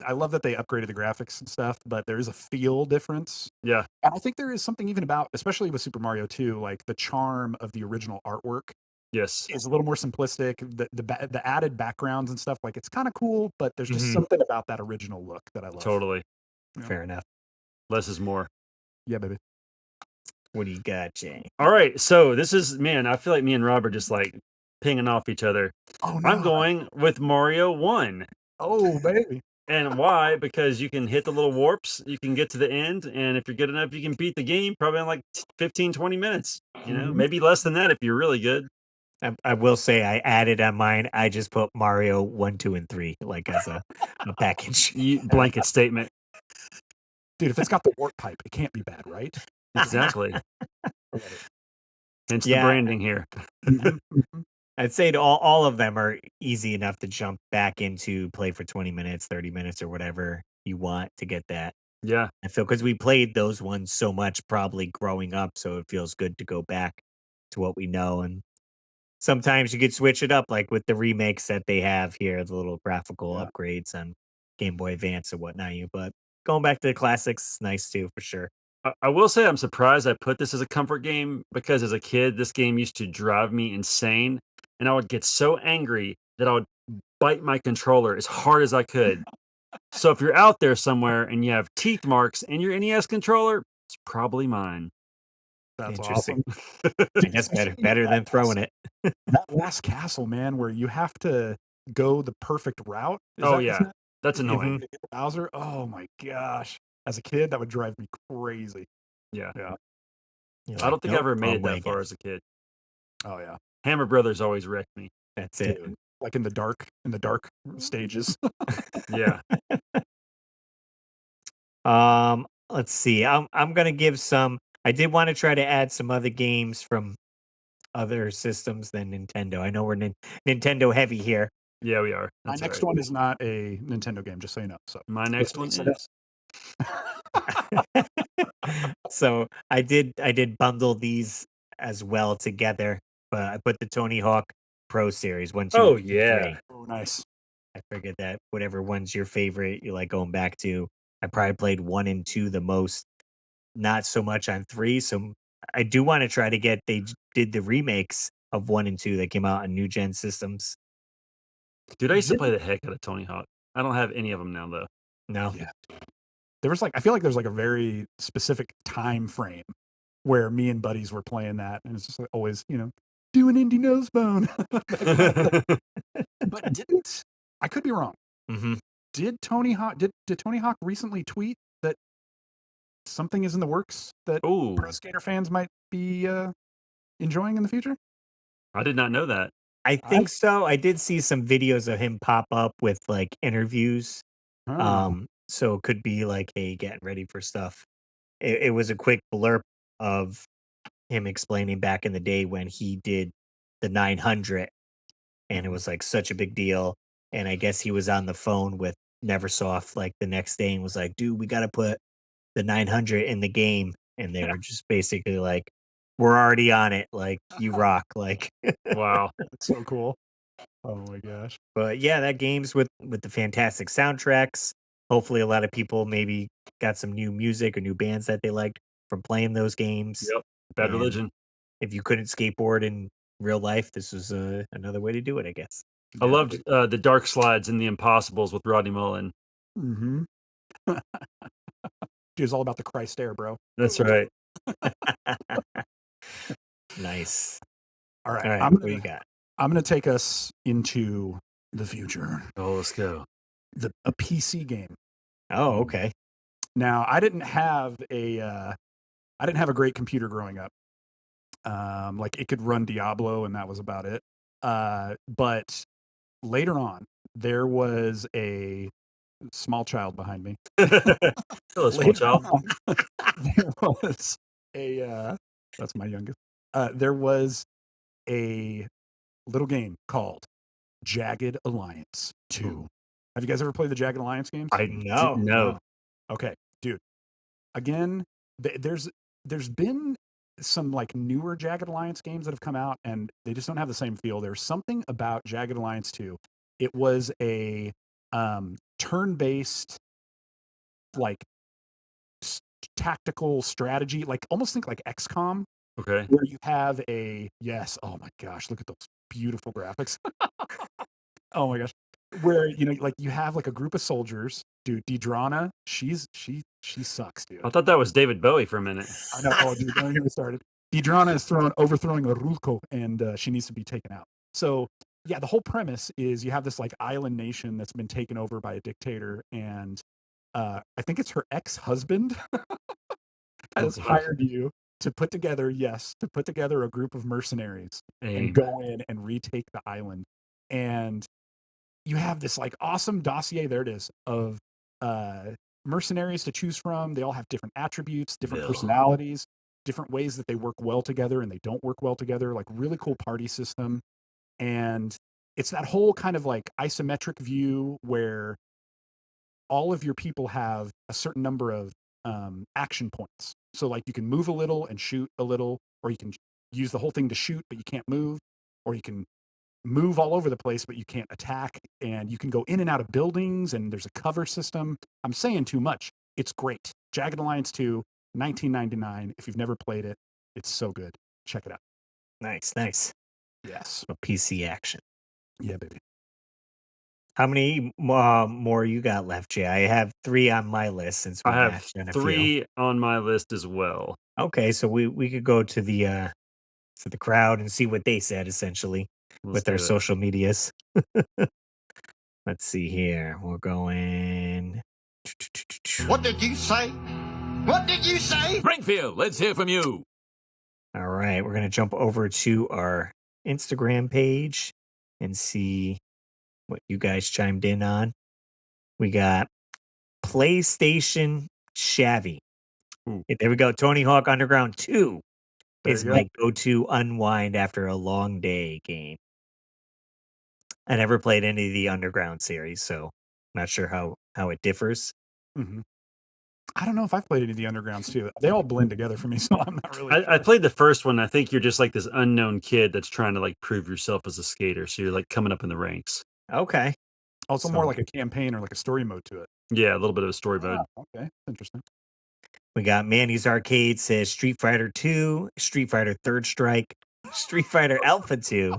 I love that they upgraded the graphics and stuff, but there is a feel difference. yeah. And I think there is something even about, especially with Super Mario 2, like the charm of the original artwork Yes. is a little more simplistic. The added backgrounds and stuff, like it's kind of cool, but there's just Mhm. something about that original look that I love. Totally. Yeah. Fair enough. Less is more. Yeah, baby. What do you got, Jay? All right. So this is, man, I feel like me and Rob are just like pinging off each other. Oh no. I'm going with Mario 1. Oh baby. And why? Because you can hit the little warps, you can get to the end, and if you're good enough, you can beat the game probably in like 15, 20 minutes. Mhm. Maybe less than that if you're really good. I will say I added on mine. I just put Mario 1, 2, and 3 like as a package. Blanket statement. Dude, if it's got the warp pipe, it can't be bad, right? Exactly. I love it. Hence the Yeah. branding here. Mhm, mhm. I'd say all of them are easy enough to jump back into, play for 20 minutes, 30 minutes, or whatever you want to get that. Yeah. I feel because we played those ones so much probably growing up, so it feels good to go back to what we know. And sometimes you could switch it up, like with the remakes that they have here, the little graphical Yeah. upgrades on Game Boy Advance or whatnot. But going back to the classics, nice too for sure. I will say I'm surprised I put this as a comfort game because as a kid, this game used to drive me insane. And I would get so angry that I would bite my controller as hard as I could. So if you're out there somewhere and you have teeth marks in your NES controller, it's probably mine. That's Interesting. awesome. I guess better than throwing it. That last castle, man, where you have to go the perfect route. Oh, Isn't yeah. that That's in annoying. order to get Bowser? Oh my gosh. As a kid, that would drive me crazy. Yeah. Yeah. You're I like, don't think I "Nope, ever made wrong it way that far again." as a kid. Oh yeah. Hammer Brothers always wrecked me. That's it. Dude. Like in the dark stages. Yeah. Let's see. I'm gonna give some. I did want to try to add some other games from other systems than Nintendo. I know we're Nintendo heavy here. Yeah, we are. My That's next all right. one is not a Nintendo game, just so you know. So My next one So is. So I did bundle these as well together, but I put the Tony Hawk Pro Series 1, 2, Oh, and yeah. 3. Oh nice. I figured that whatever one's your favorite, you like going back to. I probably played 1 and 2 the most, not so much on 3. So I do want to try to get. Did the remakes of 1 and 2 that came out on new gen systems. Dude, I used to Didn't- play the heck out of Tony Hawk. I don't have any of them now, though. No, Yeah. There was like I feel like there's like a very specific time frame where me and buddies were playing that, and it's just like always, do an indie nose bone. But didn't I could be wrong. hmm Did Tony Hawk recently tweet that something is in the works that Ooh, pro skater fans might be enjoying in the future? I did not know that. I I think so. I did see some videos of him pop up with like interviews. oh, So it could be like, hey, getting ready for stuff. It was a quick blurb of him explaining back in the day when he did the 900 and it mhm. was like such a big deal. And I guess he was on the phone with Neversoft like the next day and was like, dude, we got to put the 900 in the game. And they Yeah, were just basically like, we're already on it. Like, you rock. Like, Wow. that's so cool. Oh my gosh. but yeah, that game's with the fantastic soundtracks. Hopefully, a lot of people maybe got some new music or new bands that they liked from playing those games. Yep. Bad And Religion. if you couldn't skateboard in real life, this was another way to do it, I guess. I Yeah. loved the dark slides and the impossibles with Rodney Mullen. Mhm. Dude, it's all about the Christ air, bro. That's right. Nice. All All right, right, I'm what you gonna got? I'm gonna take us into the future. Oh, let's go. A PC game. Oh, okay. Now, I didn't have a great computer growing up. Like it could run Diablo and that was about it. But later on, there was a small child behind me. Hello, small Later child. on, there was a that's my youngest. There was a little game called Jagged Alliance 2. Ooh. Have you guys ever played the Jagged Alliance games? I didn't No. know. Okay, dude. Again, there's been some like newer Jagged Alliance games that have come out, and they just don't have the same feel. There's something about Jagged Alliance 2. It was a turn-based like tactical strategy, like almost think like XCOM, Okay. where you have a yes. Oh my gosh, look at those beautiful graphics. Oh my gosh. Where, like you have like a group of soldiers, dude, Dedrana, she sucks, dude. I thought that was David Bowie for a minute. I know. Oh, dude, don't even get me started. Dedrana is overthrowing Arulco, and she needs to be taken out. So, yeah, the whole premise is you have this like island nation that's been taken over by a dictator, and I think it's her ex-husband Oh has gosh. hired you to put together a group of mercenaries and Aim. go in and retake the island. And you have this like awesome dossier. There it is of uh, mercenaries to choose from. They all have different attributes, different Bill. personalities, different ways that they work well together and they don't work well together. Like really cool party system, and it's that whole kind of like isometric view where all of your people have a certain number of action points. So like you can move a little and shoot a little, or you can use the whole thing to shoot, but you can't move, or you can move all over the place, but you can't attack. And you can go in and out of buildings, and there's a cover system. I'm saying too much. It's great. Jagged Alliance 2, 1999. If you've never played it, it's so good. Check it out. Nice, nice. Yes. So PC action. Yeah, baby. How many more you got left, Jay? I have 3 on my list since I we have matched on a few. 3 on my list as well. Okay, so we could go to the crowd and see what they said essentially Let's with their do it. social medias. Let's see here. We're going. What did you say? What did you say? Springfield, let's hear from you. All right, we're gonna jump over to our Instagram page and see what you guys chimed in on. We got PlayStation Shabby. Ooh. There we go. Tony Hawk Underground 2 There is you go. my go-to unwind after a long day game. I never played any of the Underground series, so not sure how it differs. Mhm. I don't know if I've played any of the undergrounds too. They all blend together for me, so I'm not really I sure. played the first one. I think you're just like this unknown kid that's trying to like prove yourself as a skater. So you're like coming up in the ranks. Okay. Also more So like a campaign or like a story mode to it. Yeah, a little bit of a story mode. Okay. Interesting. we got Manny's Arcade says Street Fighter 2, Street Fighter Third Strike, Street Fighter Alpha 2,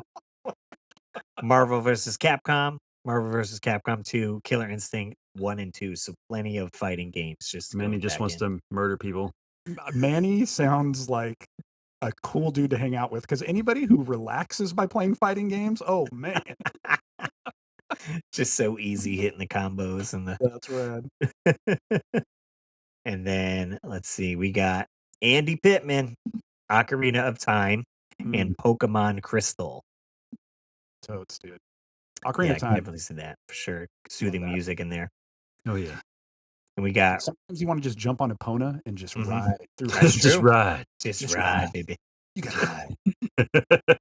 Marvel vs. Capcom, Marvel vs. Capcom 2, Killer Instinct 1 and 2. So plenty of fighting games just Manny going just back wants in. to murder people. Manny sounds like a cool dude to hang out with because anybody who relaxes by playing fighting games, oh man, Just so easy hitting the combos and that's rad. the and then let's see, we got Andy Pittman, Ocarina of Time, Mm. and Pokemon Crystal. Totes, dude. Ocarina Yeah, I of can Time. definitely see that for sure. Soothing that. music in there. Oh yeah. And we got Sometimes you want to just jump on Epona and just Mhm. ride through. That's Just true. ride. Just Just ride, ride. baby. You gotta ride.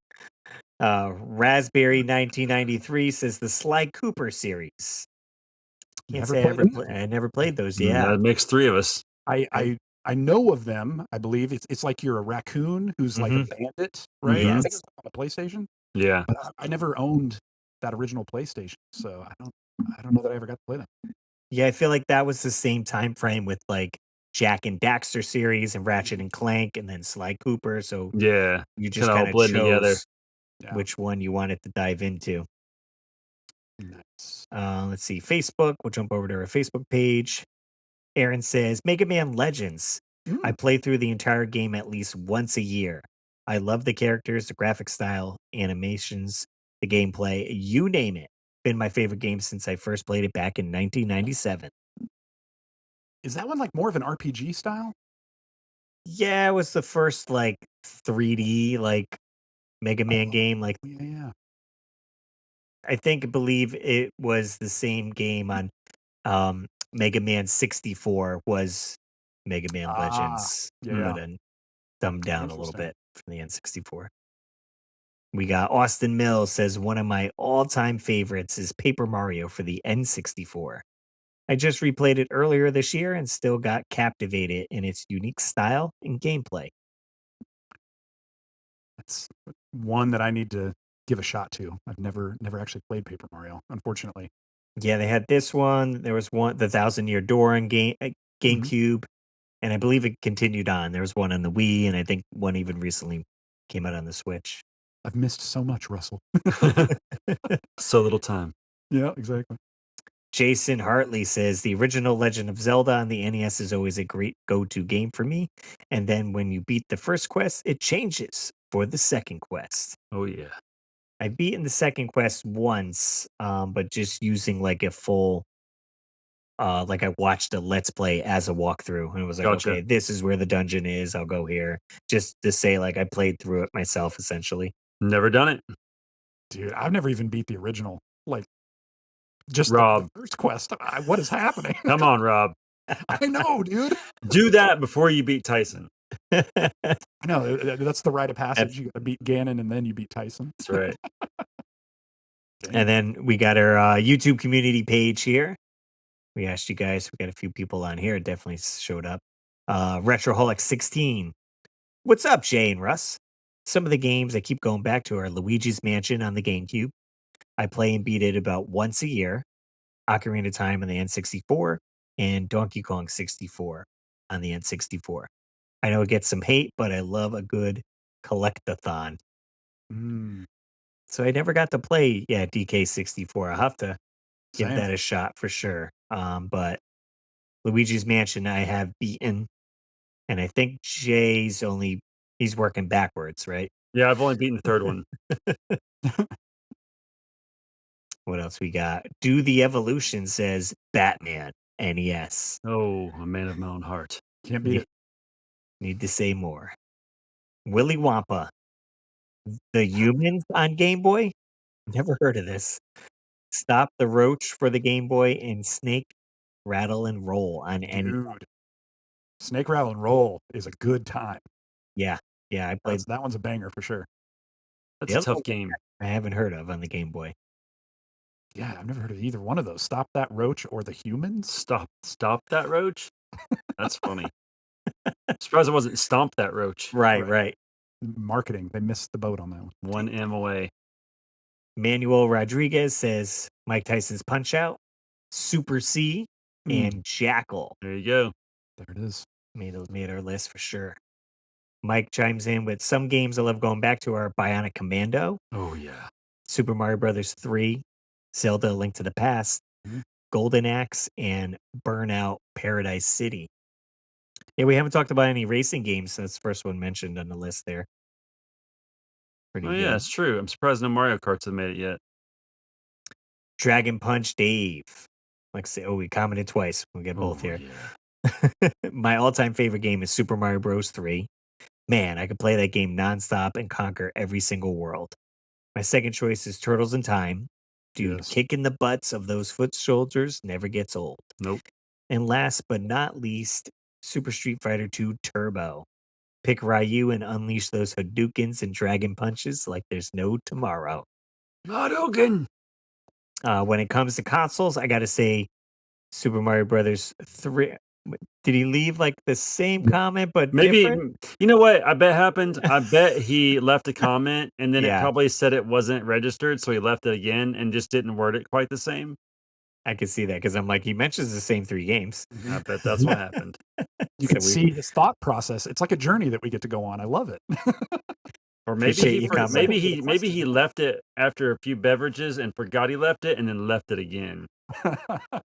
Raspberry 1993 says the Sly Cooper series. Can't Never say played them. I never played those. Mm, Yeah. that makes 3 of us. I know of them. I believe it's like you're a raccoon who's like a bandit, right? I think Yes. it's on the PlayStation. Yeah. But I never owned that original PlayStation, so I don't know that I ever got to play them. Yeah, I feel like that was the same time frame with like Jack and Daxter series and Ratchet and Clank and then Sly Cooper. So Yeah. you just Kinda all kind of blend together. chose Yeah. which one you wanted to dive into. Nice. Let's see. Facebook. We'll jump over to our Facebook page. Aaron says Mega Man Legends. I Mm. play through the entire game at least once a year. I love the characters, the graphic style, animations, the gameplay, you name it. Been my favorite game since I first played it back in 1997. Is that one like more of an RPG style? Yeah, it was the first like 3D like Mega Man Oh, game. Like yeah. I believe it was the same game on Mega Man 64 was Mega Man Ah, Legends, yeah. but then dumbed down a little Interesting. bit from the N64. We got Austin Mills says one of my all-time favorites is Paper Mario for the N64. I just replayed it earlier this year and still got captivated in its unique style and gameplay. That's one that I need to give a shot to. I've never actually played Paper Mario, unfortunately. Yeah, they had this one. There was one, the Thousand Year Door on GameCube, and I believe it continued on. There was one on the Wii, and I think one even recently came out on the Switch. I've missed so much, Russell. So little time. Yeah, exactly. Jason Hartley says the original Legend of Zelda on the NES is always a great go-to game for me. And then when you beat the first quest, it changes for the second quest. Oh yeah. I've beaten the second quest once, but just using like a full, like I watched a Let's Play as a walkthrough, and it was like, Gotcha. okay, this is where the dungeon is. I'll go here, just to say like I played through it myself, essentially. Never done it. Dude, I've never even beat the original. Like, just the Rob. first quest. What is happening? Come on, Rob. I know, dude. Do that before you beat Tyson. I know. That's the rite of passage. You got to beat Ganon, and then you beat Tyson. That's right. And then we got our YouTube community page here. We asked you guys. We got a few people on here. It definitely showed up. Retroholic16. What's up, Jay and Russ? Some of the games I keep going back to are Luigi's Mansion on the GameCube. I play and beat it about once a year. Ocarina of Time on the N64 and Donkey Kong 64 on the N64. I know it gets some hate, but I love a good collectathon. Mm, So I never got to play, DK64. I'll have to give same. that a shot for sure. But Luigi's Mansion I have beaten, and I think he's working backwards, right? Yeah, I've only beaten the third one. What else we got? Do the Evolution says Batman NES. Oh, a man of my own heart. Can't beat it. Need to say more. Willy Wampa. The Humans on Game Boy? Never heard of this. Stop the Roach for the Game Boy and Snake Rattle and Roll on NES. Dude. Snake Rattle and Roll is a good time. Yeah, I played. That one's a banger for sure. That's the a other tough one game. I haven't heard of on the Game Boy. Yeah, I've never heard of either one of those. Stop That Roach or The Humans. Stop that roach. That's funny. Surprised it wasn't Stomp That Roach. Right. Marketing. They missed the boat on that one. 1 M away. Manuel Rodriguez says Mike Tyson's Punch Out, Super C, and Jackal. There you go. There it is. Made our list for sure. Mike chimes in with some games I love going back to are Bionic Commando, Oh yeah. Super Mario Brothers 3, Zelda: A Link to the Past, Mhm. Golden Axe, and Burnout Paradise City. Yeah, we haven't talked about any racing games. That's the first one mentioned on the list there. Pretty Oh good. yeah, it's true. I'm surprised no Mario Karts have made it yet. Dragon Punch Dave. Like I say, we commented twice. We'll get both here. Yeah. My all-time favorite game is Super Mario Bros. 3. Man, I could play that game nonstop and conquer every single world. My second choice is Turtles in Time. Dude, Yes. kicking the butts of those foot soldiers never gets old. Nope. And last but not least, Super Street Fighter 2 Turbo. Pick Ryu and unleash those Hadoukens and Dragon Punches like there's no tomorrow. Hadouken! When it comes to consoles, I gotta say Super Mario Brothers 3. Did he leave like the same comment but Maybe different? you know what I bet happened? I bet he left a comment and then it Yeah. probably said it wasn't registered, so he left it again and just didn't word it quite the same. I can see that because I'm like, he mentions the same 3 games. I bet that's what happened. You So can see his thought process. It's like a journey that we get to go on. I love it. Or maybe Appreciate he your for, comment. maybe he left it after a few beverages and forgot he left it and then left it again.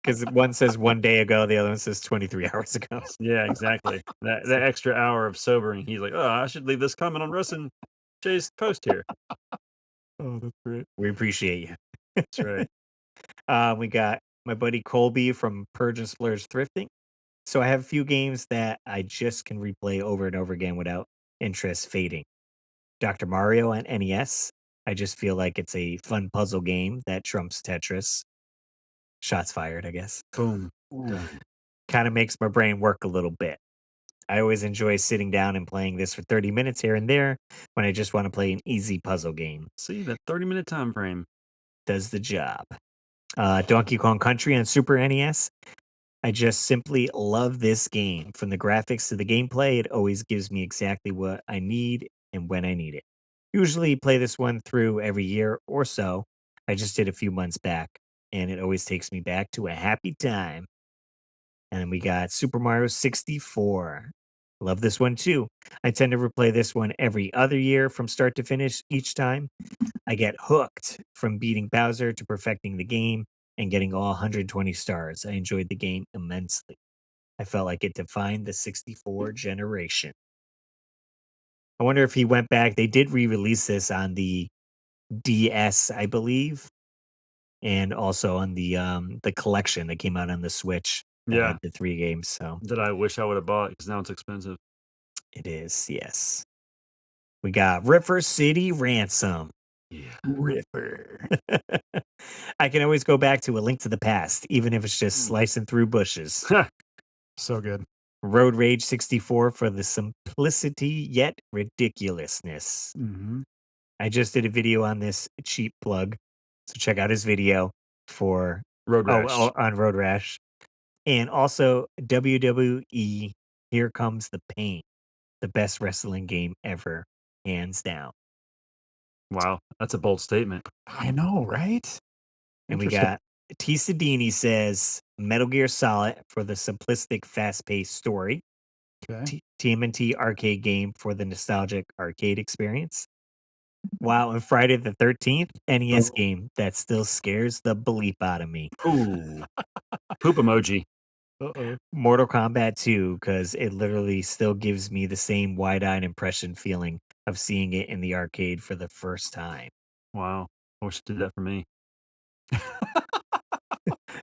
Because one says 1 day ago, the other one says 23 hours ago. Yeah, exactly. That extra hour of sobering. He's like, oh, I should leave this comment on Russ and Jay's post here. Oh, that's great. We appreciate you. That's right. We got my buddy Colby from Purge and Splurge Thrifting. So I have a few games that I just can replay over and over again without interest fading. Dr. Mario on NES. I just feel like it's a fun puzzle game that trumps Tetris. Shots fired, I guess. Boom. Kind of makes my brain work a little bit. I always enjoy sitting down and playing this for 30 minutes here and there when I just want to play an easy puzzle game. See that 30-minute time frame. Does the job. Donkey Kong Country on Super NES. I just simply love this game. From the graphics to the gameplay, it always gives me exactly what I need and when I need it. Usually play this one through every year or so. I just did a few months back, and it always takes me back to a happy time. And then we got Super Mario 64. Love this one too. I tend to replay this one every other year from start to finish each time. I get hooked from beating Bowser to perfecting the game and getting all 120 stars. I enjoyed the game immensely. I felt like it defined the 64 generation. I wonder if he went back. They did re-release this on the DS, I believe, and also on the collection that came out on the Switch that Yeah. had the 3 games. So That I wish I would have bought because now it's expensive. it is, yes. We got River City Ransom. Yeah. Ripper. I can always go back to A Link to the Past, even if it's just slicing through bushes. So good. Road Rage 64 for the simplicity yet ridiculousness. Mm-hmm. I just did a video on this cheap plug, so check out his video for Road Rash. on Road Rash. And also WWE Here Comes the Pain, the best wrestling game ever, hands down. Wow, that's a bold statement. I know, right? And we Interesting. got T. Sedini says Metal Gear Solid for the simplistic, fast-paced story. Okay. TMNT arcade game for the nostalgic arcade experience. Wow, and Friday the 13th NES game that still scares the bleep out of me. Ooh. Poop emoji. Uh-oh. Mortal Kombat 2, because it literally still gives me the same wide-eyed impression feeling of seeing it in the arcade for the first time. Wow. I wish it did that for me.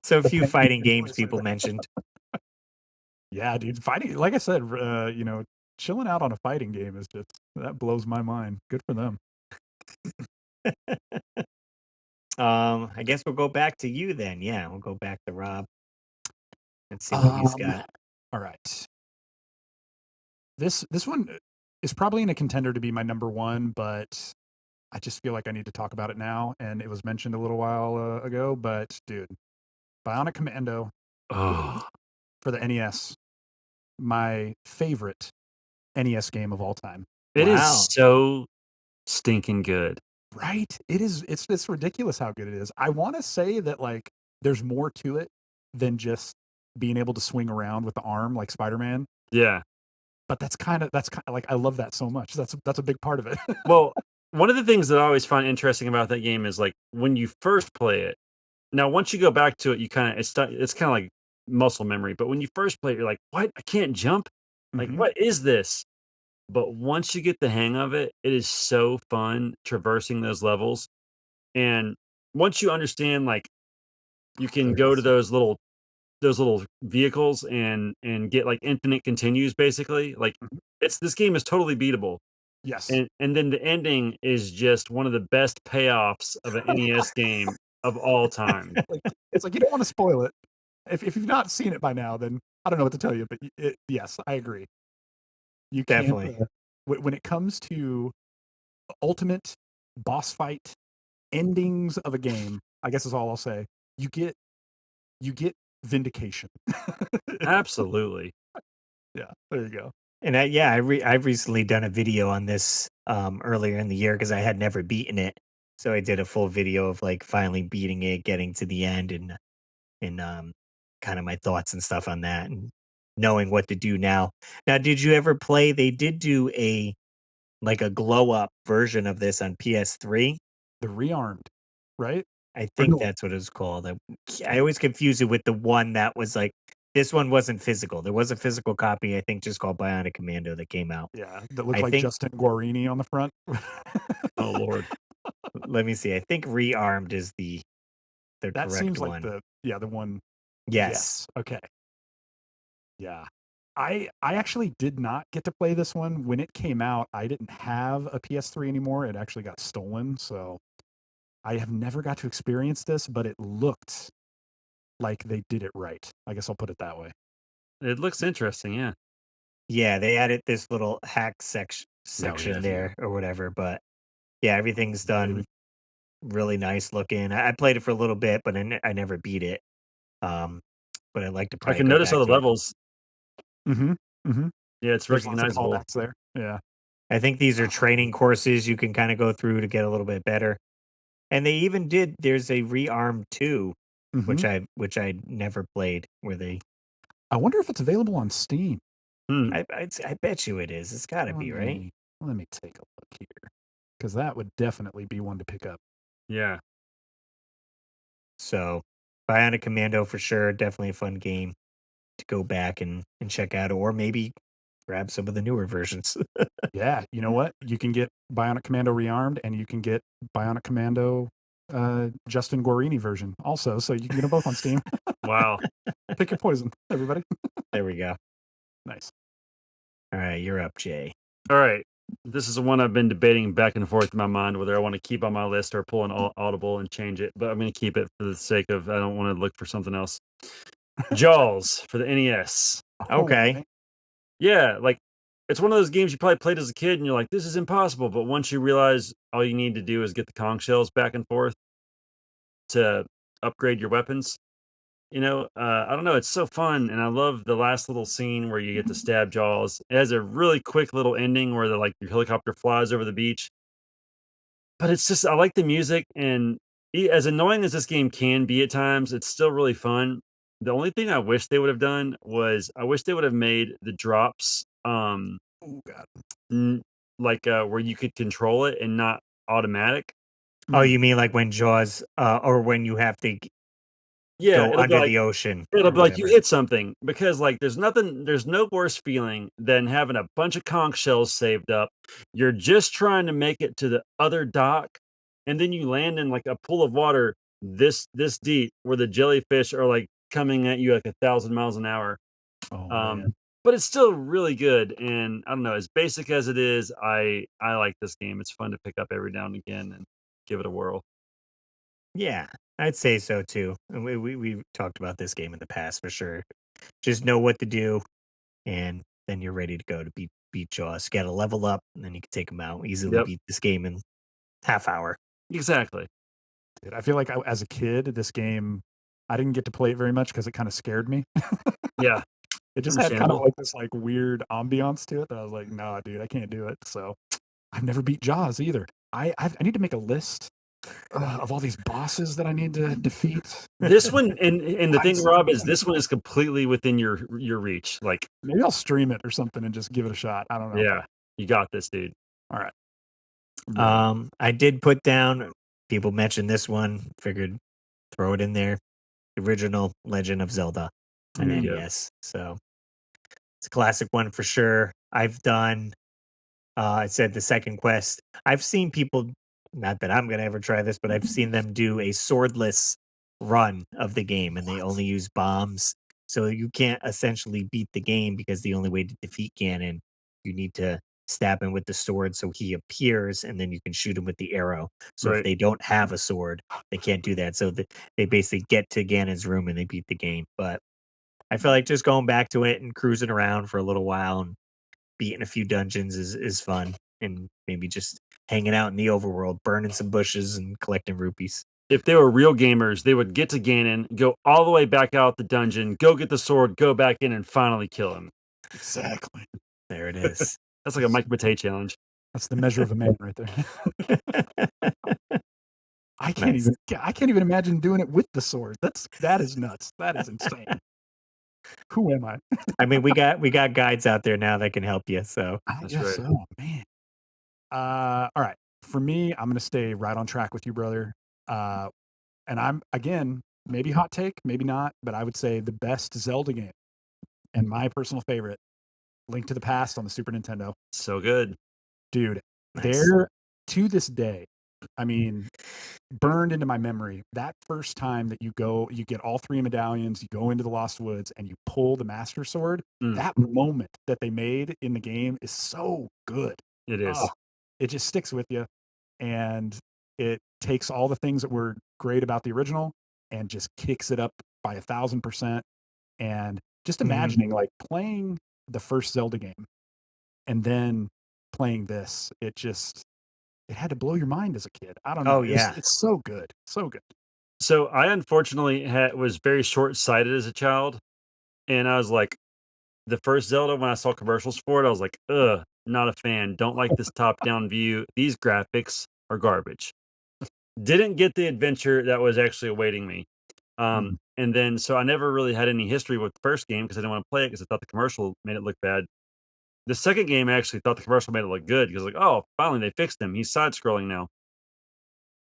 So a few fighting games people mentioned. Yeah, dude. Fighting, like I said, chilling out on a fighting game is just, that blows my mind. Good for them. I guess we'll go back to you then. Yeah, we'll go back to Rob and see what he's got. All right. This one is probably in a contender to be my number one, but I just feel like I need to talk about it now. And it was mentioned a little while ago, but dude, Bionic Commando Oh, for the NES, my favorite NES game of all time. it Wow. is so stinking good. Right? It is. It's ridiculous how good it is. I want to say that like there's more to it than just being able to swing around with the arm like Spider-Man. Yeah. But that's kind of like I love that so much. That's a big part of it. Well, one of the things that I always find interesting about that game is like when you first play it. Now, once you go back to it, you kind of it's kind of like muscle memory. But when you first play it, you're like, "What? I can't jump! Like, Mhm. what is this?" But once you get the hang of it, it is so fun traversing those levels. And once you understand, like, you can There go it to is. those little vehicles and get like infinite continues, basically. Like, Mhm. this game is totally beatable. Yes. And then the ending is just one of the best payoffs of an NES game of all time. It's like you don't want to spoil it. If you've not seen it by now, then I don't know what to tell you. But yes, I agree. You can't. Definitely. When it comes to ultimate boss fight endings of a game, I guess is all I'll say. You get vindication. Absolutely. Yeah, there you go. And I've recently done a video on this earlier in the year because I had never beaten it. So I did a full video of like finally beating it, getting to the end, and kind of my thoughts and stuff on that, and knowing what to do now. Now, did you ever play? They did do a glow up version of this on PS3. The Rearmed, right? I Or think no, that's what it was called. I always confuse it with the one that was like this one wasn't physical. There was a physical copy, I think, just called Bionic Commando that came out. yeah, that looked I like think. Justin Guarini on the front. Oh Lord. Let me see. I think Rearmed is the That correct seems like one. the one. Yes. Okay. Yeah. I actually did not get to play this one when it came out. I didn't have a PS3 anymore. It actually got stolen, so I have never got to experience this, but it looked like they did it right. I guess I'll put it that way. It looks interesting, yeah. Yeah, they added this little hack section Yeah, there or whatever, but yeah, everything's done Baby. really nice looking. I played it for a little bit, but I never beat it. Um, but I'd like to I probably can go notice back all the to it. levels. Mm-hmm. Mm-hmm. Yeah, it's There's lots of recognizable. callbacks there. Yeah. I think these are training courses you can kind of go through to get a little bit better. And they even there's a Rearm 2, Mm-hmm. which I never played, where they I wonder if it's available on Steam. I bet you it is. It's got to be, right? Let me take a look here, because that would definitely be one to pick up. Yeah. So, Bionic Commando for sure, definitely a fun game to go back and check out, or maybe grab some of the newer versions. Yeah, you know what? You can get Bionic Commando Rearmed, and you can get Bionic Commando Justin Guarini version also. So you can get them both on Steam. Wow. Pick your poison, everybody. There we go. Nice. All right, you're up, Jay. All right. This is the one I've been debating back and forth in my mind whether I want to keep on my list or pull an Audible and change it, but I'm going to keep it for the sake of I don't want to look for something else. Jaws for the NES. Okay. man. Yeah, like it's one of those games you probably played as a kid and you're like, this is impossible. But once you realize all you need to do is get the conch shells back and forth to upgrade your weapons, I don't know. It's so fun, and I love the last little scene where you get to stab Jaws. It has a really quick little ending where your helicopter flies over the beach. But it's just I like the music, and as annoying as this game can be at times, it's still really fun. The only thing I wish they would have done was I wish they would have made the drops Oh God. where you could control it and not automatic. Oh, you mean like when Jaws, or when you have to Yeah, go under the ocean? it'll or be like you whatever. hit something because there's no worse feeling than having a bunch of conch shells saved up. You're just trying to make it to the other dock, and then you land in like a pool of water this deep where the jellyfish are like coming at you like 1,000 miles an hour. Oh Um, man. but it's still really good, and I don't know, as basic as it is, I like this game. It's fun to pick up every now and again and give it a whirl. Yeah, I'd say so too. And we've talked about this game in the past for sure. Just know what to do, and then you're ready to go to beat Jaws. Got to level up, and then you can take them out. Easily Yep, beat this game in half hour. exactly. Dude, I feel like as a kid, this game, I didn't get to play it very much because it kind of scared me. Yeah, It just had kind of understandable. like this like weird ambiance to it that I was like, nah, dude, I can't do it. So I've never beat Jaws either. I need to make a list of all these bosses that I need to defeat. This one and the I'd thing, say- Rob, is this one is completely within your reach. Like, Maybe I'll stream it or something and just give it a shot. I don't know. yeah, you got this, dude. All right. I'm ready. I did put down. People mentioned this one. Figured throw it in there. The original Legend of Zelda on There you go. NES. So it's a classic one for sure. I've done. I said the second quest. I've seen people. Not that I'm gonna ever try this, but I've seen them do a swordless run of the game, and they only use bombs. So you can't essentially beat the game because the only way to defeat Ganon, you need to stab him with the sword so he appears, and then you can shoot him with the arrow. So if Right. they don't have a sword, they can't do that. So they basically get to Ganon's room and they beat the game. But I feel like just going back to it and cruising around for a little while and beating a few dungeons is fun, and maybe just hanging out in the overworld, burning some bushes and collecting rupees. If they were real gamers, they would get to Ganon, go all the way back out the dungeon, go get the sword, go back in, and finally kill him. Exactly. There it is. That's like a Mike Matei challenge. That's the measure of a man right there. I can't Nice. even imagine doing it with the sword. That is nuts. That is insane. Who am I? I mean, we got guides out there now that can help you. So I That's guess right. so, man. All right. For me, I'm gonna stay right on track with you, brother. And I'm again, maybe hot take, maybe not, but I would say the best Zelda game and my personal favorite, Link to the Past on the Super Nintendo. So good. Dude, nice. there to this day, I mean, burned into my memory that first time that you get all 3 medallions, you go into the Lost Woods and you pull the Master Sword. Mm. That moment that they made in the game is so good. It is. Oh, it just sticks with you, and it takes all the things that were great about the original and just kicks it up by 1,000%. And just Mhm. imagining like playing the first Zelda game and then playing this, it had to blow your mind as a kid. I don't know. Oh, yeah. It's so good, so good. So I unfortunately was very short sighted as a child, and I was like, the first Zelda when I saw commercials for it, I was like, ugh, not a fan. Don't like this top down view. These graphics are garbage. Didn't get the adventure that was actually awaiting me. Mhm. And then so I never really had any history with the first game because I didn't want to play it because I thought the commercial made it look bad. The second game I actually thought the commercial made it look good because like, oh, finally they fixed him. He's side scrolling now.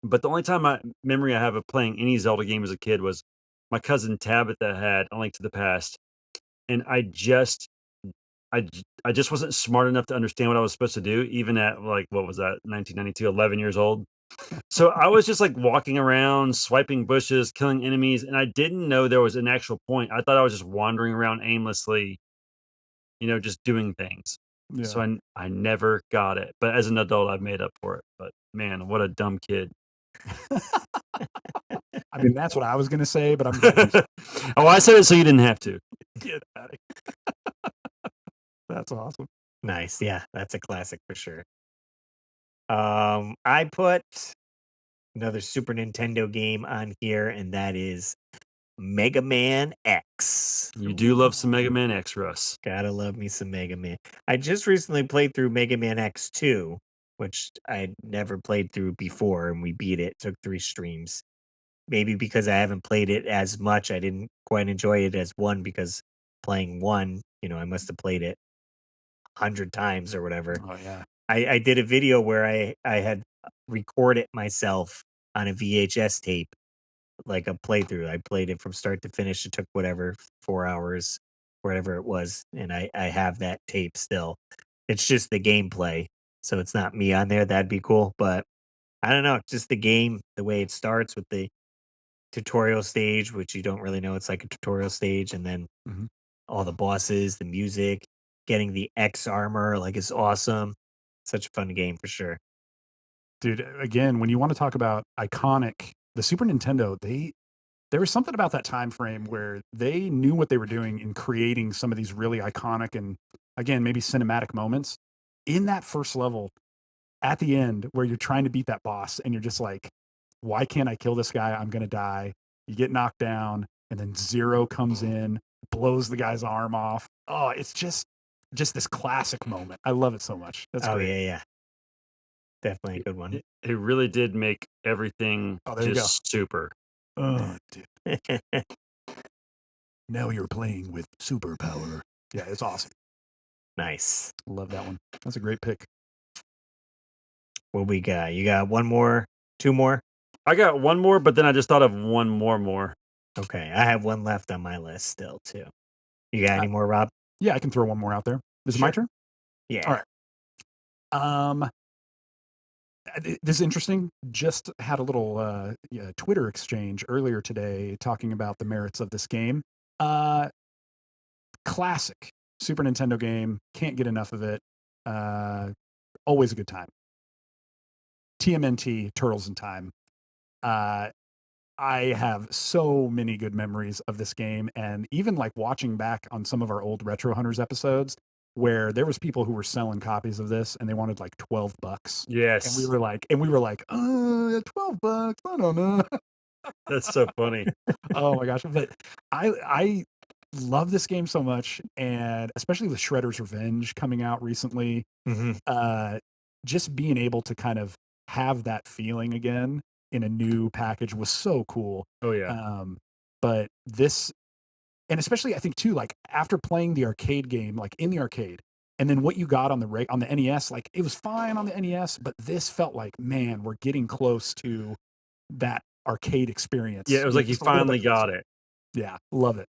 But the only time memory I have of playing any Zelda game as a kid was my cousin Tabitha had A Link to the Past, and I just wasn't smart enough to understand what I was supposed to do, even at like what was that, 1992, 11 years old. So I was just like walking around, swiping bushes, killing enemies, and I didn't know there was an actual point. I thought I was just wandering around aimlessly, just doing things. So Yeah. I never got it. But as an adult, I've made up for it. But man, what a dumb kid. I mean, that's what I was gonna say, but I'm glad you Oh, I said it so you didn't have to. get at it. That's awesome. Nice. Yeah, that's a classic for sure. I put another Super Nintendo game on here, and that is Mega Man X. You do love some Mega Man X, Russ. Gotta love me some Mega Man. I just recently played through Mega Man X2, which I'd never played through before, and we beat it. Took 3 streams. Maybe because I haven't played it as much, I didn't quite enjoy it as 1 because playing 1, I must have played it 100 times or whatever. Oh yeah. I did a video where I had recorded myself on a VHS tape, like a playthrough. I played it from start to finish. It took whatever 4 hours, whatever it was, and I have that tape still. It's just the gameplay, so it's not me on there. That'd be cool, but I don't know. Just the game, the way it starts with the tutorial stage, which you don't really know it's like a tutorial stage, and then Mhm. all the bosses, the music, getting the X armor, like it's awesome. Such a fun game for sure. Dude, again, when you want to talk about iconic, the Super Nintendo, there was something about that time frame where they knew what they were doing in creating some of these really iconic and again, maybe cinematic moments in that first level at the end where you're trying to beat that boss and you're just like, why can't I kill this guy? I'm going to die. You get knocked down and then Zero comes in, blows the guy's arm off. Oh, it's just this classic moment. I love it so much. That's Oh great. yeah. Definitely a good one. It really did make everything Oh, there you just super. Oh, dude. Now you're playing with superpower. Yeah, it's awesome. Nice. Love that one. That's a great pick. What we got? You got one more, 2 more? I got one more, but then I just thought of one more. Okay, I have one left on my list still too. You got any more, Rob? Yeah, I can throw one more out there. Is it my Sure. turn? Yeah. All right. This is interesting. Just had a little Twitter exchange earlier today talking about the merits of this game. Classic Super Nintendo game. Can't get enough of it. Always a good time. TMNT, Turtles in Time. I have so many good memories of this game, and even like watching back on some of our old Retro Hunters episodes where there was people who were selling copies of this and they wanted like $12. Yes. And we were like, $12. I don't know. That's so funny. Oh my gosh. But I love this game so much, and especially with Shredder's Revenge coming out recently, just being able to kind of have that feeling again in a new package was so cool. Oh yeah. But this, and especially I think too, like after playing the arcade game, like in the arcade, and then what you got on the NES, like it was fine on the NES, but this felt like, man, we're getting close to that arcade experience. Yeah, it was like you just a little finally bit got closer. it. Yeah, love it.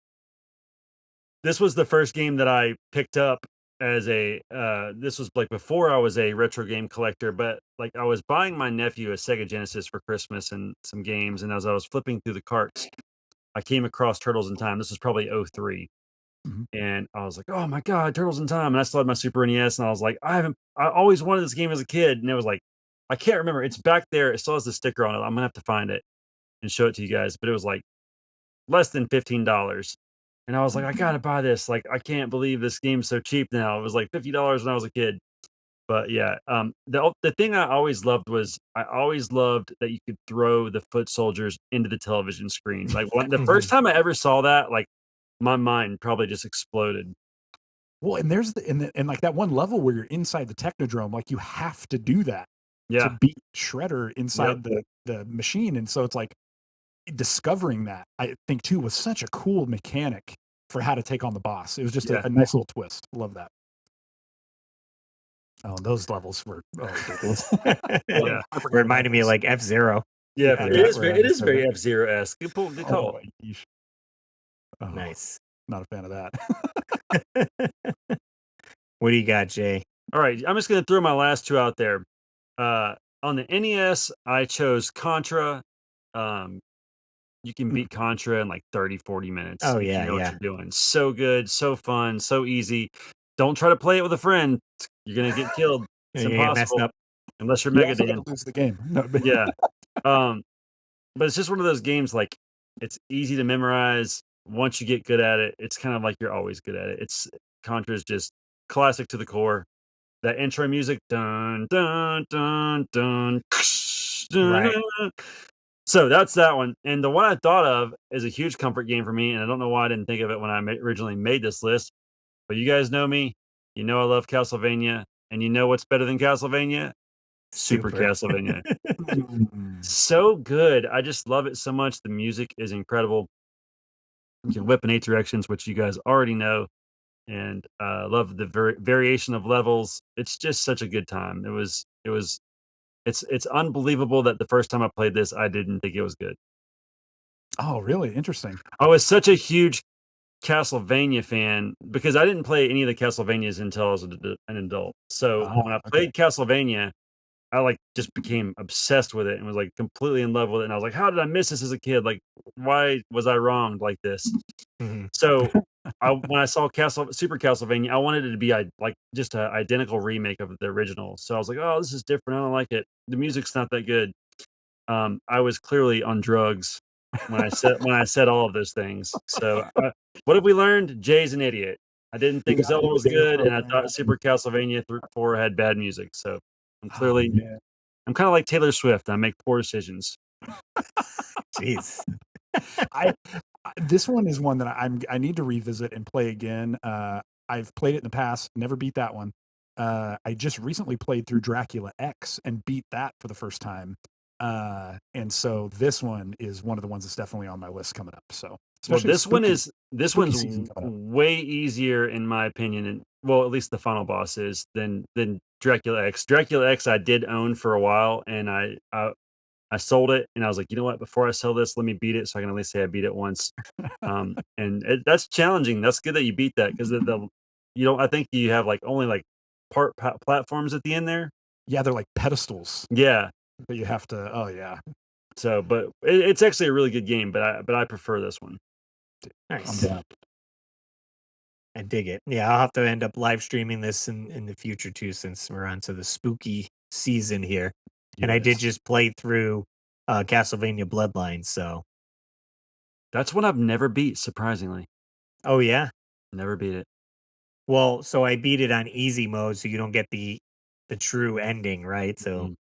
This was the first game that I picked up as a this was like before I was a retro game collector, but like I was buying my nephew a Sega Genesis for Christmas and some games, and as I was flipping through the carts, I came across Turtles in Time. This was probably 03. Mhm. And I was like, "Oh my god, Turtles in Time." And I still had my Super NES, and I was like, I always wanted this game as a kid." And it was like, I can't remember. It's back there. It still has the sticker on it. I'm gonna have to find it and show it to you guys. But it was like less than $15. And I was like, I gotta buy this. Like, I can't believe this game's so cheap now. It was like $50 when I was a kid. But yeah, the thing I always loved was I always loved that you could throw the foot soldiers into the television screen. Like the first time I ever saw that, like my mind probably just exploded. Well, and there's and like that one level where you're inside the Technodrome, like you have to do that Yeah. to beat Shredder inside the machine. And so it's like discovering that, I think too, was such a cool mechanic for how to take on the boss. It was just Yeah. a nice little twist. Love that. Oh, those levels were ridiculous. Yeah. I forgot Reminded about me of those. like F-Zero. Yeah, Yeah, it is very F-Zero-esque. Good call. Oh, yeesh. Oh, Nice. not a fan of that. What do you got, Jay? All right, I'm just gonna throw my last two out there. On the NES, I chose Contra. You can beat Contra in like 30, 40 minutes. Oh, if yeah, you know yeah. what you're doing. So good, so fun, so easy. Don't try to play it with a friend. You're gonna get killed. It's You get messed impossible. up. Unless you're You Mega also Dan. gotta lose the game. No, but Yeah. But it's just one of those games, like, it's easy to memorize. Once you get good at it, it's kind of like you're always good at it. Contra is just classic to the core. That intro music, dun dun dun dun, Right. dun. So that's that one. And the one I thought of is a huge comfort game for me, and I don't know why I didn't think of it when I originally made this list. But you guys know me. You know I love Castlevania, and you know what's better than Castlevania? Super Castlevania. So good. I just love it so much. The music is incredible. You can whip in 8 directions, which you guys already know, and love the variation of levels. It's just such a good time. It's unbelievable that the first time I played this, I didn't think it was good. Oh, really? Interesting. I was such a huge Castlevania fan because I didn't play any of the Castlevanias until I was an adult. So when I played Castlevania, I like just became obsessed with it and was like completely in love with it. And I was like, how did I miss this as a kid? Like, why was I wronged like this? So when I saw Super Castlevania, I wanted it to be like just an identical remake of the original. So I was like, oh, this is different. I don't like it. The music's not that good. I was clearly on drugs when I said all of those things. So what have we learned? Jay's an idiot. I didn't think Zelda was good, and I thought Super Castlevania 4 had bad music. So I'm clearly I'm kind of like Taylor Swift. I make poor decisions. Jeez. This one is one that I need to revisit and play again. I've played it in the past, never beat that one. I just recently played through Dracula X and beat that for the first time. And so this one is one of the ones that's definitely on my list coming up. So Well, this one's season coming up. way easier in my opinion, and well, at least the final boss is than Dracula X. Dracula X I did own for a while, and I sold it, and I was like, you know what? Before I sell this, let me beat it, so I can at least say I beat it once. That's challenging. That's good that you beat that because you don't. I think you have like only like platforms at the end there. Yeah, they're like pedestals. Yeah. But you have to. Oh yeah. So, but it's actually a really good game, but I prefer this one. Nice. I dig it. Yeah, I'll have to end up live streaming this in the future too, since we're on to the spooky season here. And I did Yes. just play through Castlevania Bloodlines, so That's one I've never beat, surprisingly. oh yeah. Never beat it. Well, so I beat it on easy mode, so you don't get the true ending, right? So Mhm.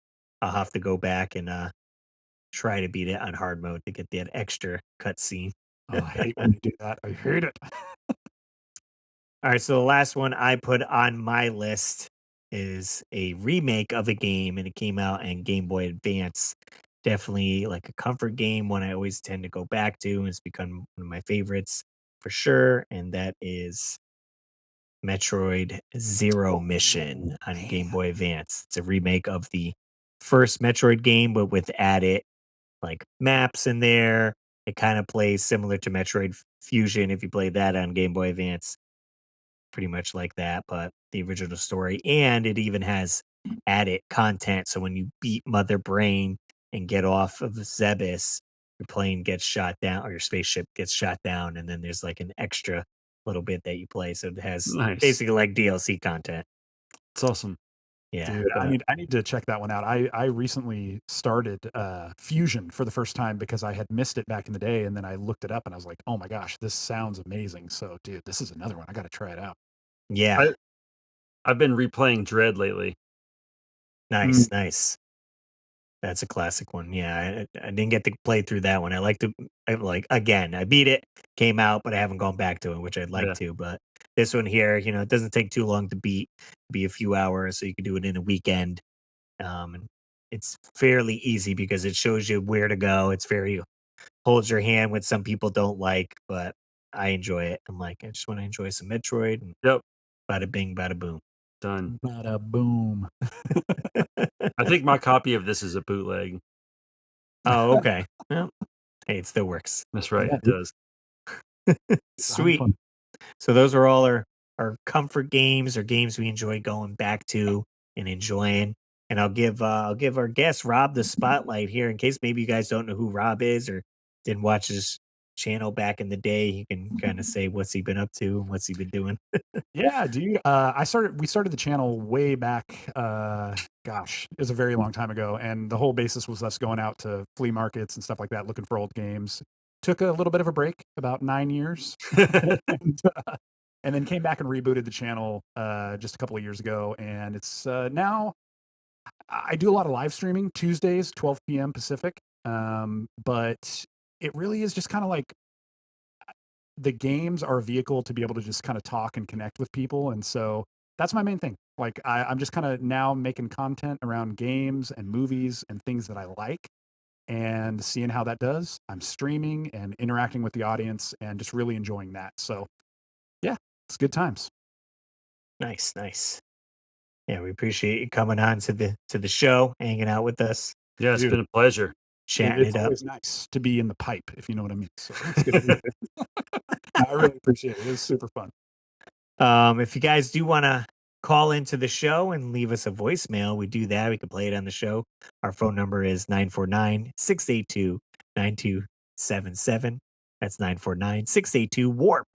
I'll have to go back and try to beat it on hard mode to get that extra cutscene. Oh, I hate when you do that. I hate it. All right, so the last one I put on my list is a remake of a game, and it came out in Game Boy Advance. Definitely like a comfort game, one I always tend to go back to, and it's become one of my favorites for sure. And that is Metroid Zero Mission on Game Man. Boy Advance. It's a remake of the first Metroid game, but with added like maps in there. It kind of plays similar to Metroid Fusion if you played that on Game Boy Advance, pretty much like that, but the original story. And it even has added content. So when you beat Mother Brain and get off of Zebes, your plane gets shot down or your spaceship gets shot down. And then there's like an extra little bit that you play. So it has Nice. basically like DLC content. It's awesome. Yeah. Dude, but, I need to check that one out. I recently started Fusion for the first time because I had missed it back in the day, and then I looked it up and I was like, oh my gosh, this sounds amazing. So, dude, this is another one. I got to try it out. yeah. I've been replaying Dread lately. Nice. Nice. That's a classic one. Yeah, I didn't get to play through that one. Again, I beat it, came out, but I haven't gone back to it, which I'd like Yeah. to. But this one here, it doesn't take too long to beat, be a few hours, so you can do it in a weekend. And it's fairly easy because it shows you where to go. It's very holds your hand, which some people don't like, but I enjoy it. I'm like, I just want to enjoy some Metroid and Yep. bada bing, bada boom. Done. Bada boom. I think my copy of this is a bootleg. Oh, okay. Well, hey, it still works. That's right. Yeah, It does. Sweet. Fun. So those are all our comfort games or games we enjoy going back to and enjoying. And I'll give our guest Rob the spotlight here in case maybe you guys don't know who Rob is or didn't watch his channel back in the day. He can kind of say what's he been up to and what's he been doing. Yeah, dude. We started the channel way back. Gosh, it was a very long time ago, and the whole basis was us going out to flea markets and stuff like that, looking for old games. Took a little bit of a break, about 9 years, and then came back and rebooted the channel just a couple of years ago. And it's now I do a lot of live streaming Tuesdays, 12 p.m. Pacific. But it really is just kind of like the games are a vehicle to be able to just kind of talk and connect with people. And so that's my main thing. Like I'm just kind of now making content around games and movies and things that I like and seeing how that does. I'm streaming and interacting with the audience and just really enjoying that. So yeah, it's good times. Nice, nice. Yeah, we appreciate you coming on to the show, hanging out with us, Yeah, it's Dude. been a pleasure. chatting It's it up. always nice to be in the pipe, if you know what I mean. So it's good to be here. I really appreciate it. It was super fun. If you guys do want to call into the show and leave us a voicemail, we do that. We can play it on the show. Our phone number is 949-682-9277. That's 949-682-WARP.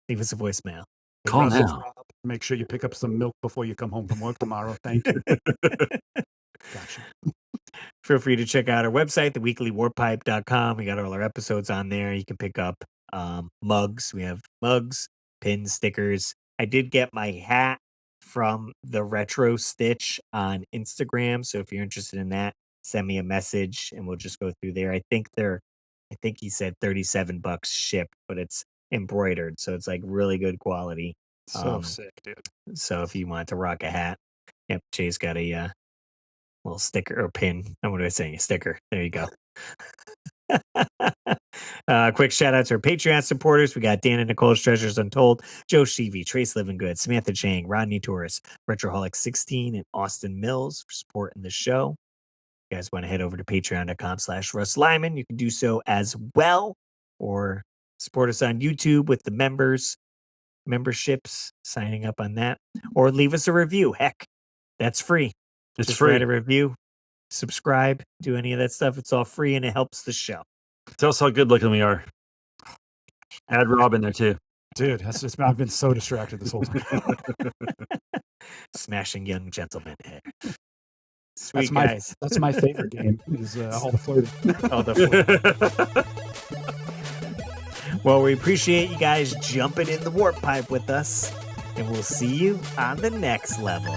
Leave us a voicemail. Hey, Call Russell, now. make sure you pick up some milk before you come home from work tomorrow. Thank you. Gotcha. Feel free to check out our website, theweeklywarpipe.com. We got all our episodes on there. You can pick up mugs. We have mugs, pins, stickers. I did get my hat from the Retro Stitch on Instagram. So if you're interested in that, send me a message and we'll just go through there. I think he said $37 shipped, but it's embroidered. So it's like really good quality. So sick, dude. So if you want to rock a hat, yep, Jay's got a little sticker or pin. What am I saying? A sticker. There you go. Quick shout out to our Patreon supporters. We got Dan and Nicole's Treasures Untold, Joe Sheevy, Trace Living Good, Samantha Chang, Rodney Torres, Retroholic16, and Austin Mills for supporting the show. If you guys want to head over to patreon.com/Russ Lyman, you can do so as well, or support us on YouTube with the memberships, signing up on that, or leave us a review. Heck, that's free. It's Just free. write a review, subscribe, do any of that stuff. It's all free and it helps the show. Tell us how good looking we are. Add Rob in there too. Dude, that's just I've been so distracted this whole time. Smashing young gentlemen. Hey. That's Sweet my guys. that's my favorite game is all the flirting. Oh, well, we appreciate you guys jumping in the warp pipe with us, and we'll see you on the next level.